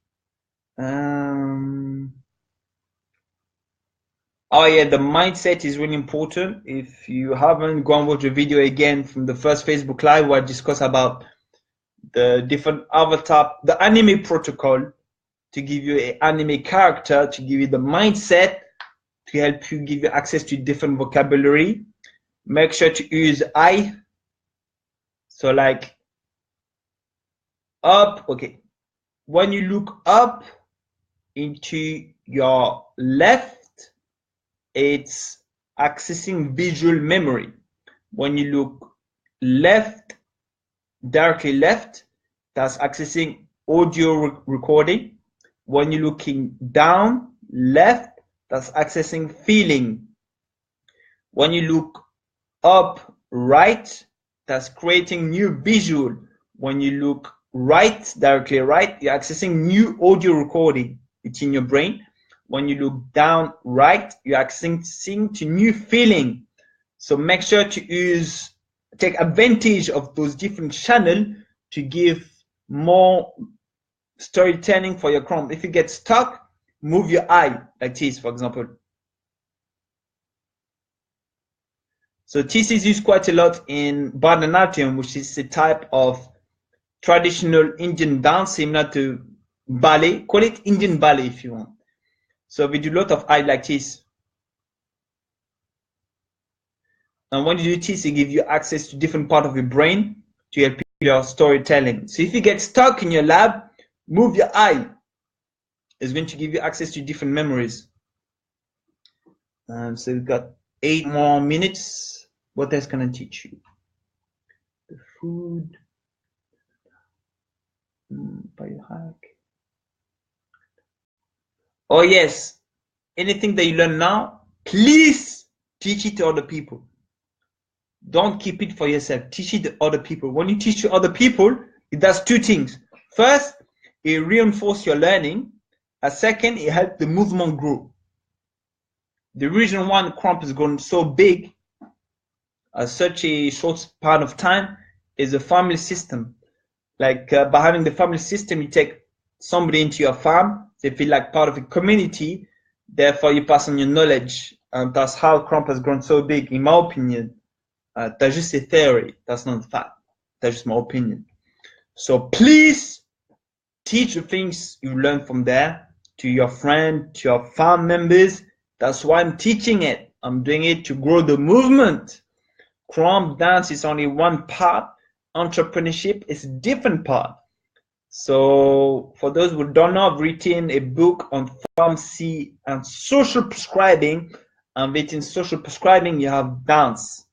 Oh yeah, the mindset is really important. If you haven't, go and watch the video again from the first Facebook Live where I discuss about the different avatar, the anime protocol to give you an anime character, to give you the mindset, to help you give you access to different vocabulary. Make sure to use I. So like up, okay. When you look up into your left, it's accessing visual memory. When you look left, directly left, that's accessing audio recording. When you're looking down, left, that's accessing feeling. When you look up, right, that's creating new visual. When you look right, directly right, you're accessing new audio recording. It's in your brain. When you look down right, you're accessing to new feeling. So make sure to take advantage of those different channels to give more storytelling for your prompt. If you get stuck, move your eye like this, for example. So this is used quite a lot in Bharatanatyam, which is a type of traditional Indian dance similar to ballet. Call it Indian ballet if you want. So we do a lot of eye like this. And when you do this, it gives you access to different part of your brain to help your storytelling. So if you get stuck in your lab, move your eye. It's going to give you access to different memories. So we've got 8 more minutes. What else can I teach you? The food. Biohack. Oh yes, anything that you learn now, please teach it to other people. Don't keep it for yourself. Teach it to other people. When you teach to other people, it does 2 things. First, it reinforces your learning. Second, it helps the movement grow. The reason why the crop has grown so big at such a short span of time is a family system. Like by having the family system, you take somebody into your farm, they feel like part of a community, therefore you pass on your knowledge. And that's how crop has grown so big, in my opinion. That's just a theory, that's not a fact. That's just my opinion. So please teach the things you learn from there to your friend, to your farm members. That's why I'm teaching it. I'm doing it to grow the movement. Crump dance is only one part. Entrepreneurship is a different part. So for those who don't know, I've written a book on pharmacy and social prescribing. And within social prescribing, you have dance.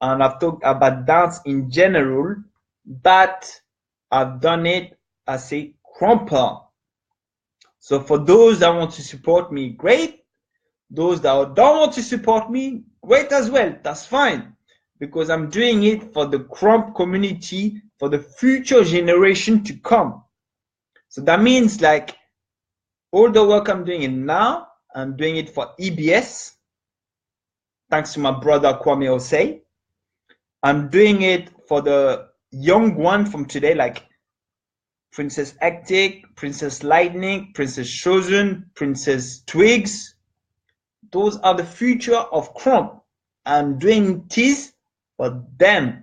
And I've talked about dance in general, but I've done it as a crumper. So for those that want to support me, great. Those that don't want to support me, great as well. That's fine. Because I'm doing it for the crump community, for the future generation to come. So that means like all the work I'm doing now, I'm doing it for EBS. Thanks to my brother Kwame Osei. I'm doing it for the young one from today, like Princess Hectic, Princess Lightning, Princess Chosen, Princess Twigs. Those are the future of crump. I'm doing this for them.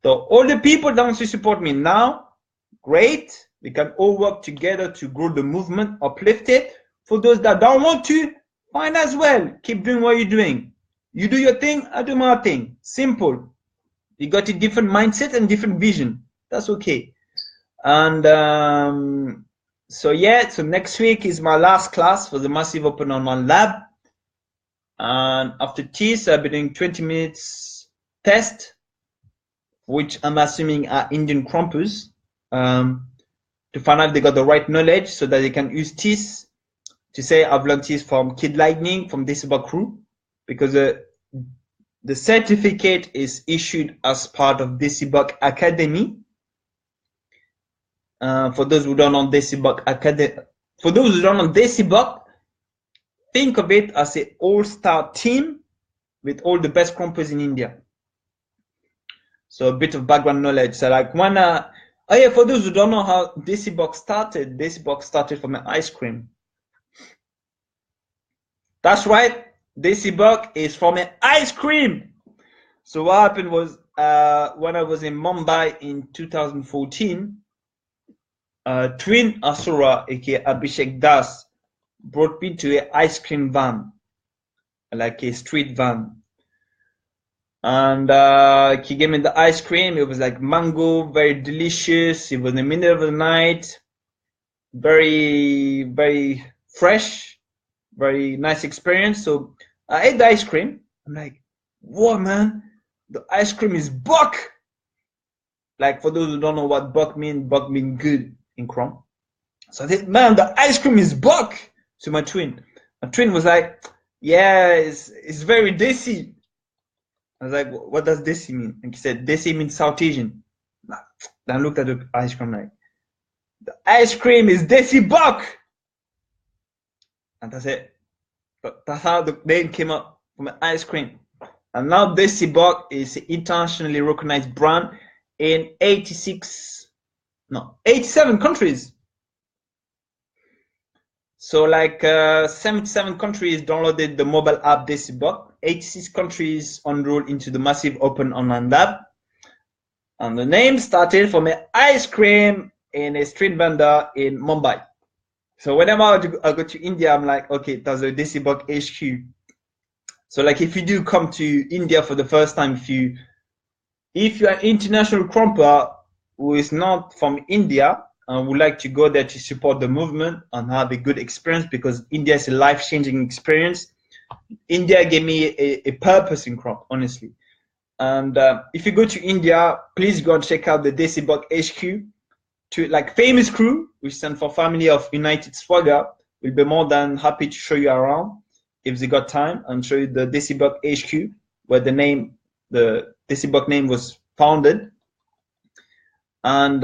So all the people that want to support me now, great. We can all work together to grow the movement, uplift it. For those that don't want to, fine as well. Keep doing what you're doing. You do your thing, I do my thing. Simple. You got a different mindset and different vision. That's okay. And so yeah, so next week is my last class for the Massive Open Online Lab. And after this, I'll be doing 20 minutes test, which I'm assuming are Indian crumpers, to find out if they got the right knowledge so that they can use this to say, I've learned this from Kid Lightning, from Decibel Crew, because the certificate is issued as part of Decibel Academy. For those who don't know Decibel Academy, for those who don't know Decibel, think of it as an all-star team with all the best crumpers in India. So a bit of background knowledge. So like when, oh yeah, for those who don't know how Decibel started from an ice cream. That's right. Desi Buck is from an ice cream. So what happened was when I was in Mumbai in 2014, twin Asura, aka Abhishek Das, brought me to an ice cream van, like a street van. And he gave me the ice cream. It was like mango, very delicious. It was in the middle of the night, very, very fresh, very nice experience. So I ate the ice cream. I'm like, whoa, man, the ice cream is buck. Like, for those who don't know what buck mean good in Chrome. So I said, man, the ice cream is buck. To my twin was like, yeah, it's very desi. I was like, what does desi mean? And he said, desi means South Asian. Then I looked at the ice cream like, the ice cream is desi buck. And that's it. That's how the name came up from ice cream. And now desi buck is an internationally recognized brand in 87 countries. So like 77 countries downloaded the mobile app Desi Buck, 86 countries enrolled into the massive open online app. And the name started from an ice cream in a street vendor in Mumbai. So whenever I go to India, I'm like, okay, that's a Desi Buck HQ. So like if you do come to India for the first time, if you're an international crumper who is not from India, and would like to go there to support the movement and have a good experience, because India is a life-changing experience. India gave me a purpose in crop, honestly. And if you go to India, please go and check out the Desi Buck HQ. To like Famous Crew, which stands for Family of United Swagger, will be more than happy to show you around if they got time and show you the Desi Buck HQ, where the Desi Buck name was founded. And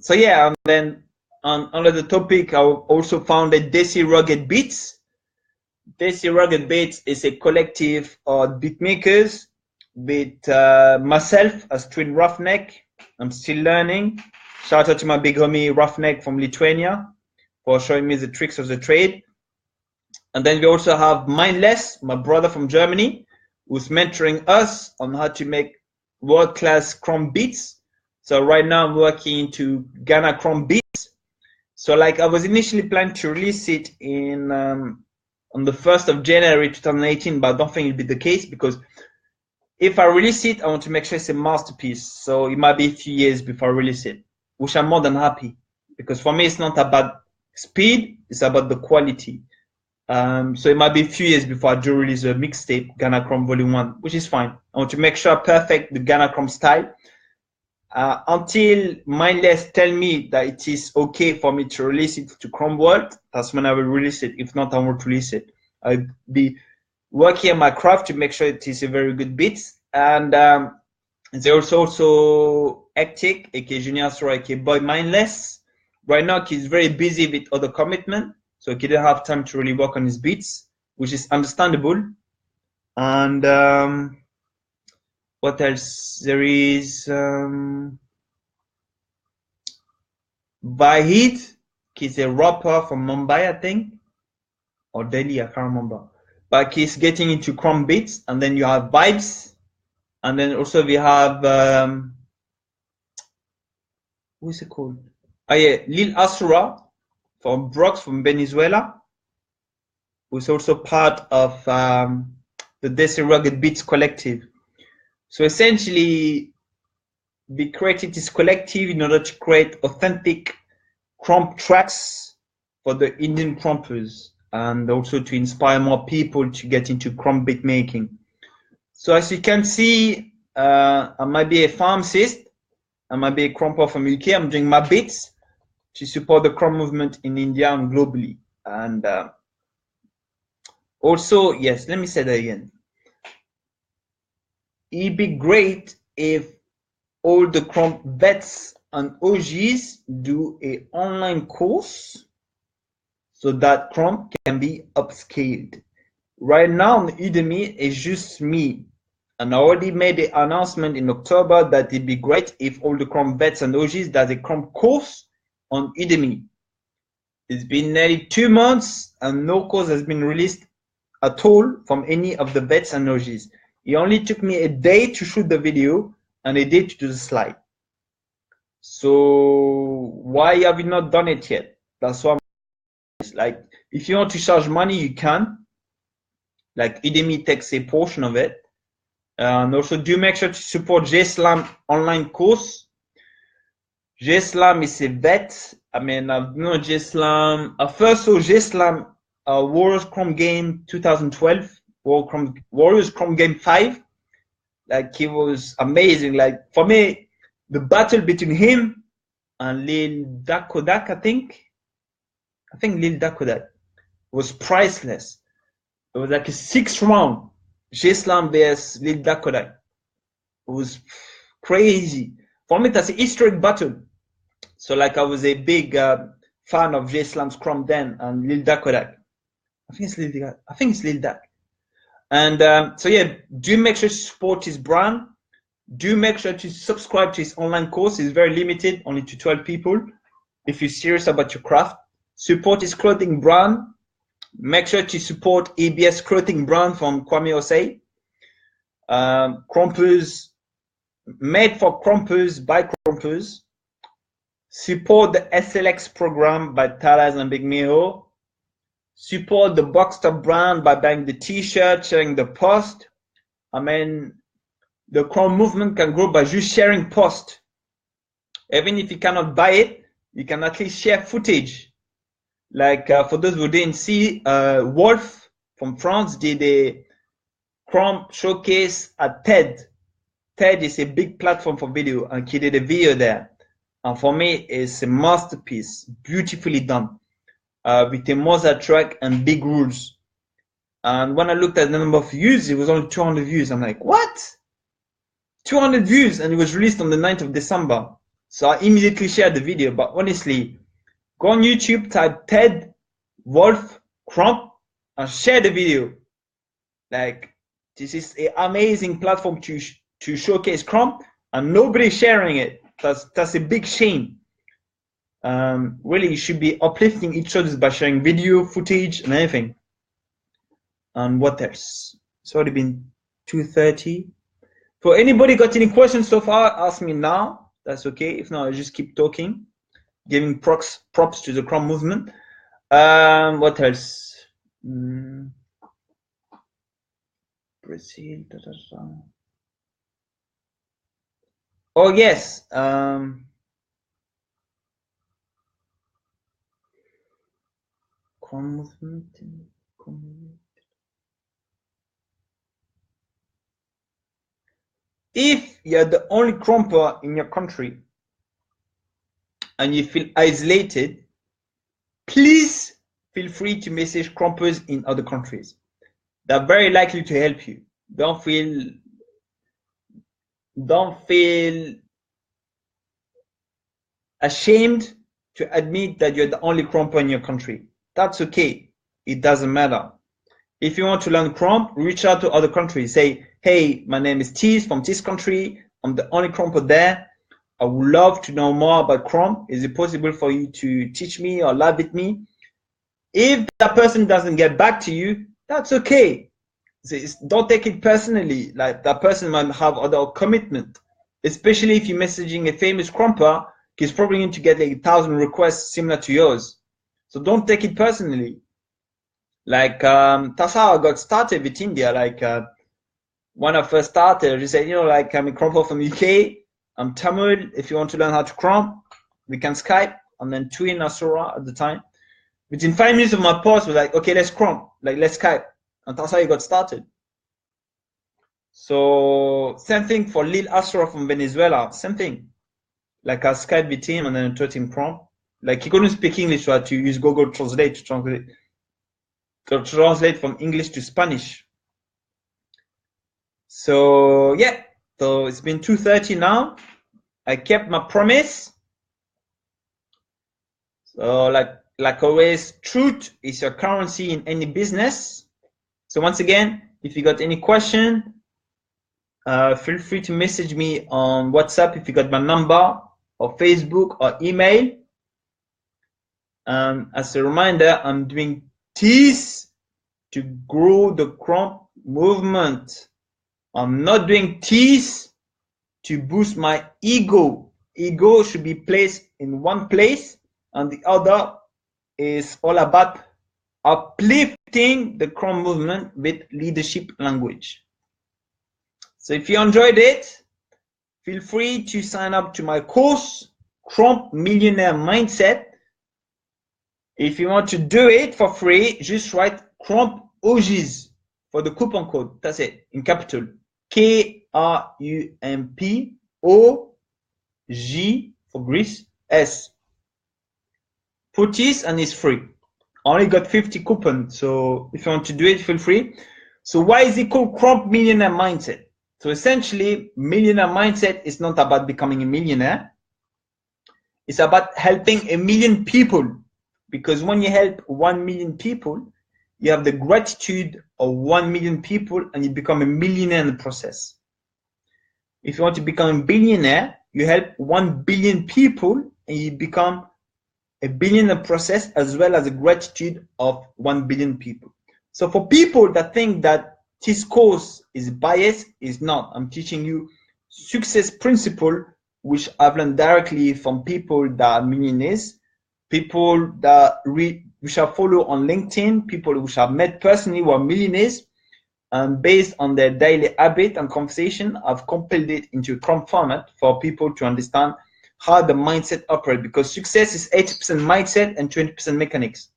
so yeah, and then under the topic, I also founded Desi Rugged Beats. Desi Rugged Beats is a collective of beat makers with myself as twin Roughneck. I'm still learning. Shout out to my big homie Roughneck from Lithuania for showing me the tricks of the trade. And then we also have Mindless, my brother from Germany, who's mentoring us on how to make world-class Chrome beats. So right now I'm working into Ghana Chrome beats. So like I was initially planning to release it in on the 1st of January 2018, but I don't think it'll be the case, because if I release it, I want to make sure it's a masterpiece. So it might be a few years before I release it, which I'm more than happy, because for me it's not about speed, it's about the quality. So it might be a few years before I do release a mixtape, Ghana Chrome Volume 1, which is fine. I want to make sure I perfect the Ghana Chrome style. Until Mindless tell me that it is okay for me to release it to Chrome World, that's when I will release it. If not, I won't release it. I'll be working on my craft to make sure it is a very good beat. And there's also Hectic, aka Junior Sora, aka Boy Mindless. Right now, he's very busy with other commitment, so he didn't have time to really work on his beats, which is understandable. And what else? There is Vahid. He's a rapper from Mumbai, I think, or Delhi, I can't remember. But he's getting into Chrome beats. And then you have Vibes. And then also we have, who is it called? Oh yeah, Lil Asura from Brox from Venezuela, who's also part of the Desi Rugged Beats collective. So essentially, we created this collective in order to create authentic crump tracks for the Indian crumpers, and also to inspire more people to get into crump beat making. So as you can see, I might be a pharmacist, I might be a crumper from UK. I'm doing my bits to support the crump movement in India and globally. And also, yes, let me say that again. It'd be great if all the crump vets and OGs do an online course so that crump can be upscaled. Right now on Udemy, it's just me. And I already made the announcement in October that it'd be great if all the crump vets and OGs does a crump course on Udemy. It's been nearly 2 months and no course has been released at all from any of the vets and OGs. It only took me a day to shoot the video and a day to do the slide. So why have you not done it yet? That's why I'm like, if you want to charge money, you can. Like Udemy takes a portion of it. And also do make sure to support JSlam online course. JSlam is a vet. I mean, I've known JSlam. I first saw JSlam Warriors Chrome Game 2012, Warriors Chrome Game 5. Like, he was amazing. Like, for me, the battle between him and Lil Dakodak, I think Lil Dakodak was priceless. It was like a 6th round. JSlam vs Lil Dakodak. It was crazy. For me, that's a historic battle. So like, I was a big fan of JSlam's Chrome then and Lil Dakodak. I think it's Lil Dak. And so yeah, do make sure to support his brand. Do make sure to subscribe to his online course. It's very limited, only to 12 people. If you're serious about your craft, support his clothing brand. Make sure to support ABS clothing brand from Kwame Osei. Crumpers, made for Crumpers by Crumpers. Support the SLX program by Talas and Big Miho. Support the Boxster brand by buying the t-shirt, sharing the post. I mean, the Chrome movement can grow by just sharing post. Even if you cannot buy it, you can at least share footage. Like for those who didn't see, Wolf from France did a Chrome showcase at TED. TED is a big platform for video, and he did a video there. And for me, it's a masterpiece, beautifully done, with a Mozart track and big rules. And when I looked at the number of views, it was only 200 views. I'm like, what? 200 views, and it was released on the 9th of December. So I immediately shared the video. But honestly, go on YouTube, type TED Wolf Crump, and share the video. Like, this is an amazing platform to showcase Crump, and nobody's sharing it. That's a big shame. Really, you should be uplifting each other by sharing video, footage, and everything. And what else? It's already been 2:30. For anybody got any questions so far, ask me now. That's okay. If not, I'll just keep talking, giving props to the Chrome movement. What else? Brazil. Oh yes. Chrome movement. If you're the only Chromper in your country and you feel isolated, please feel free to message Chrompers in other countries. They're very likely to help you. Don't feel ashamed to admit that you're the only Chromper in your country. That's okay. It doesn't matter. If you want to learn Chrome, reach out to other countries. Say, hey, my name is Tees from this country. I'm the only Chromper there. I would love to know more about Chrome. Is it possible for you to teach me or live with me? If that person doesn't get back to you, that's okay. Don't take it personally. Like, that person might have other commitment, especially if you're messaging a famous Chromper. He's probably going to get like 1,000 requests similar to yours. So don't take it personally. Like, that's how I got started with India. Like, when I first started, I just said, you know, like, I'm a Chromper from UK. I'm Tamil. If you want to learn how to Chrome, we can Skype. And then Twin Asura at the time. Within 5 minutes of my post, was like, okay, let's Chrome. Like, let's Skype. And that's how you got started. So, same thing for Lil Asura from Venezuela. Same thing. Like, I Skype with him and then I taught him Chrome. Like, he couldn't speak English, so I had to use Google Translate to translate from English to Spanish. So yeah, so it's been 2:30 now. I kept my promise. So like always, truth is your currency in any business. So once again, if you got any question, feel free to message me on WhatsApp if you got my number, or Facebook, or email. As a reminder, I'm doing teas to grow the crump movement. I'm not doing this to boost my ego. Ego should be placed in one place, and the other is all about uplifting the crump movement with leadership language. So if you enjoyed it, feel free to sign up to my course, Crump Millionaire Mindset. If you want to do it for free, just write Crump OGs for the coupon code. That's it, in capital. KRUMPOG for Greece, S. Put this and it's free. I only got 50 coupons, so if you want to do it, feel free. So why is it called Crump Millionaire Mindset? So essentially, millionaire mindset is not about becoming a millionaire. It's about helping 1 million people. Because when you help 1 million people, you have the gratitude of 1 million people and you become a millionaire in the process. If you want to become a billionaire, you help 1 billion people and you become a billionaire process, as well as the gratitude of 1 billion people. So for people that think that this course is biased, is not. I'm teaching you success principle, which I've learned directly from people that are millionaires, people that which I follow on LinkedIn, people which I've met personally who are millionaires, and based on their daily habit and conversation, I've compiled it into a crump format for people to understand how the mindset operates, because success is 80% mindset and 20% mechanics.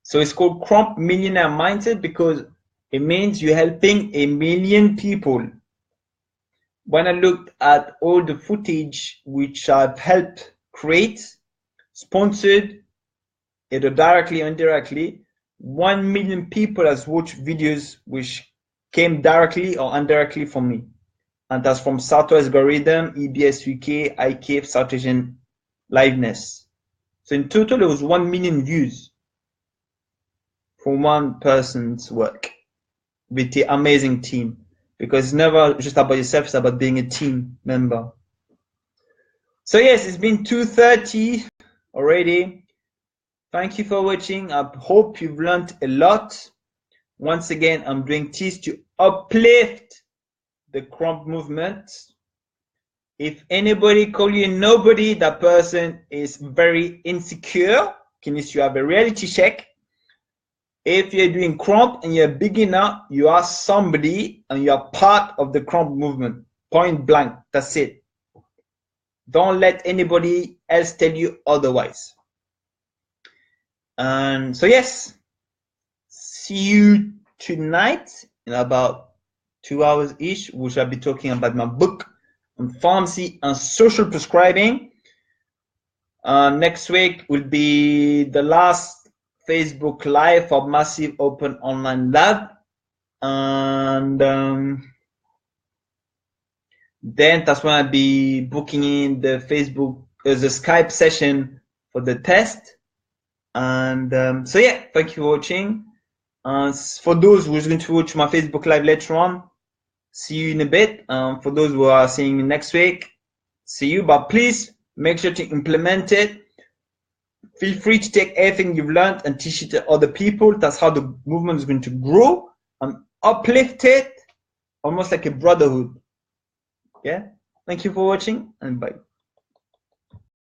So it's called Crump Millionaire Mindset because it means you're helping 1 million people. When I looked at all the footage which I've helped create, sponsored, either directly or indirectly, 1 million people has watched videos which came directly or indirectly from me. And that's from Southwest Algorithm, EBS UK, IKF, South Asian Liveness. So in total, it was 1 million views for one person's work with the amazing team, because it's never just about yourself, it's about being a team member. So yes, it's been 2:30 already. Thank you for watching. I hope you've learned a lot. Once again, I'm doing this to uplift the crump movement. If anybody call you nobody, that person is very insecure. Can you have a reality check? If you're doing crump and you're a beginner, you are somebody and you are part of the crump movement. Point blank. That's it. Don't let anybody else tell you otherwise. And so yes, see you tonight in about 2 hours each, which I'll be talking about my book on pharmacy and social prescribing. Next week will be the last Facebook Live for Massive Open Online Lab, and then that's when I'll be booking in the the Skype session for the test. And so yeah, thank you for watching. For those who's going to watch my Facebook Live later on, see you in a bit. For those who are seeing me next week, see you. But please make sure to implement it. Feel free to take everything you've learned and teach it to other people. That's how the movement is going to grow and uplift it, almost like a brotherhood. Yeah. Thank you for watching, and bye.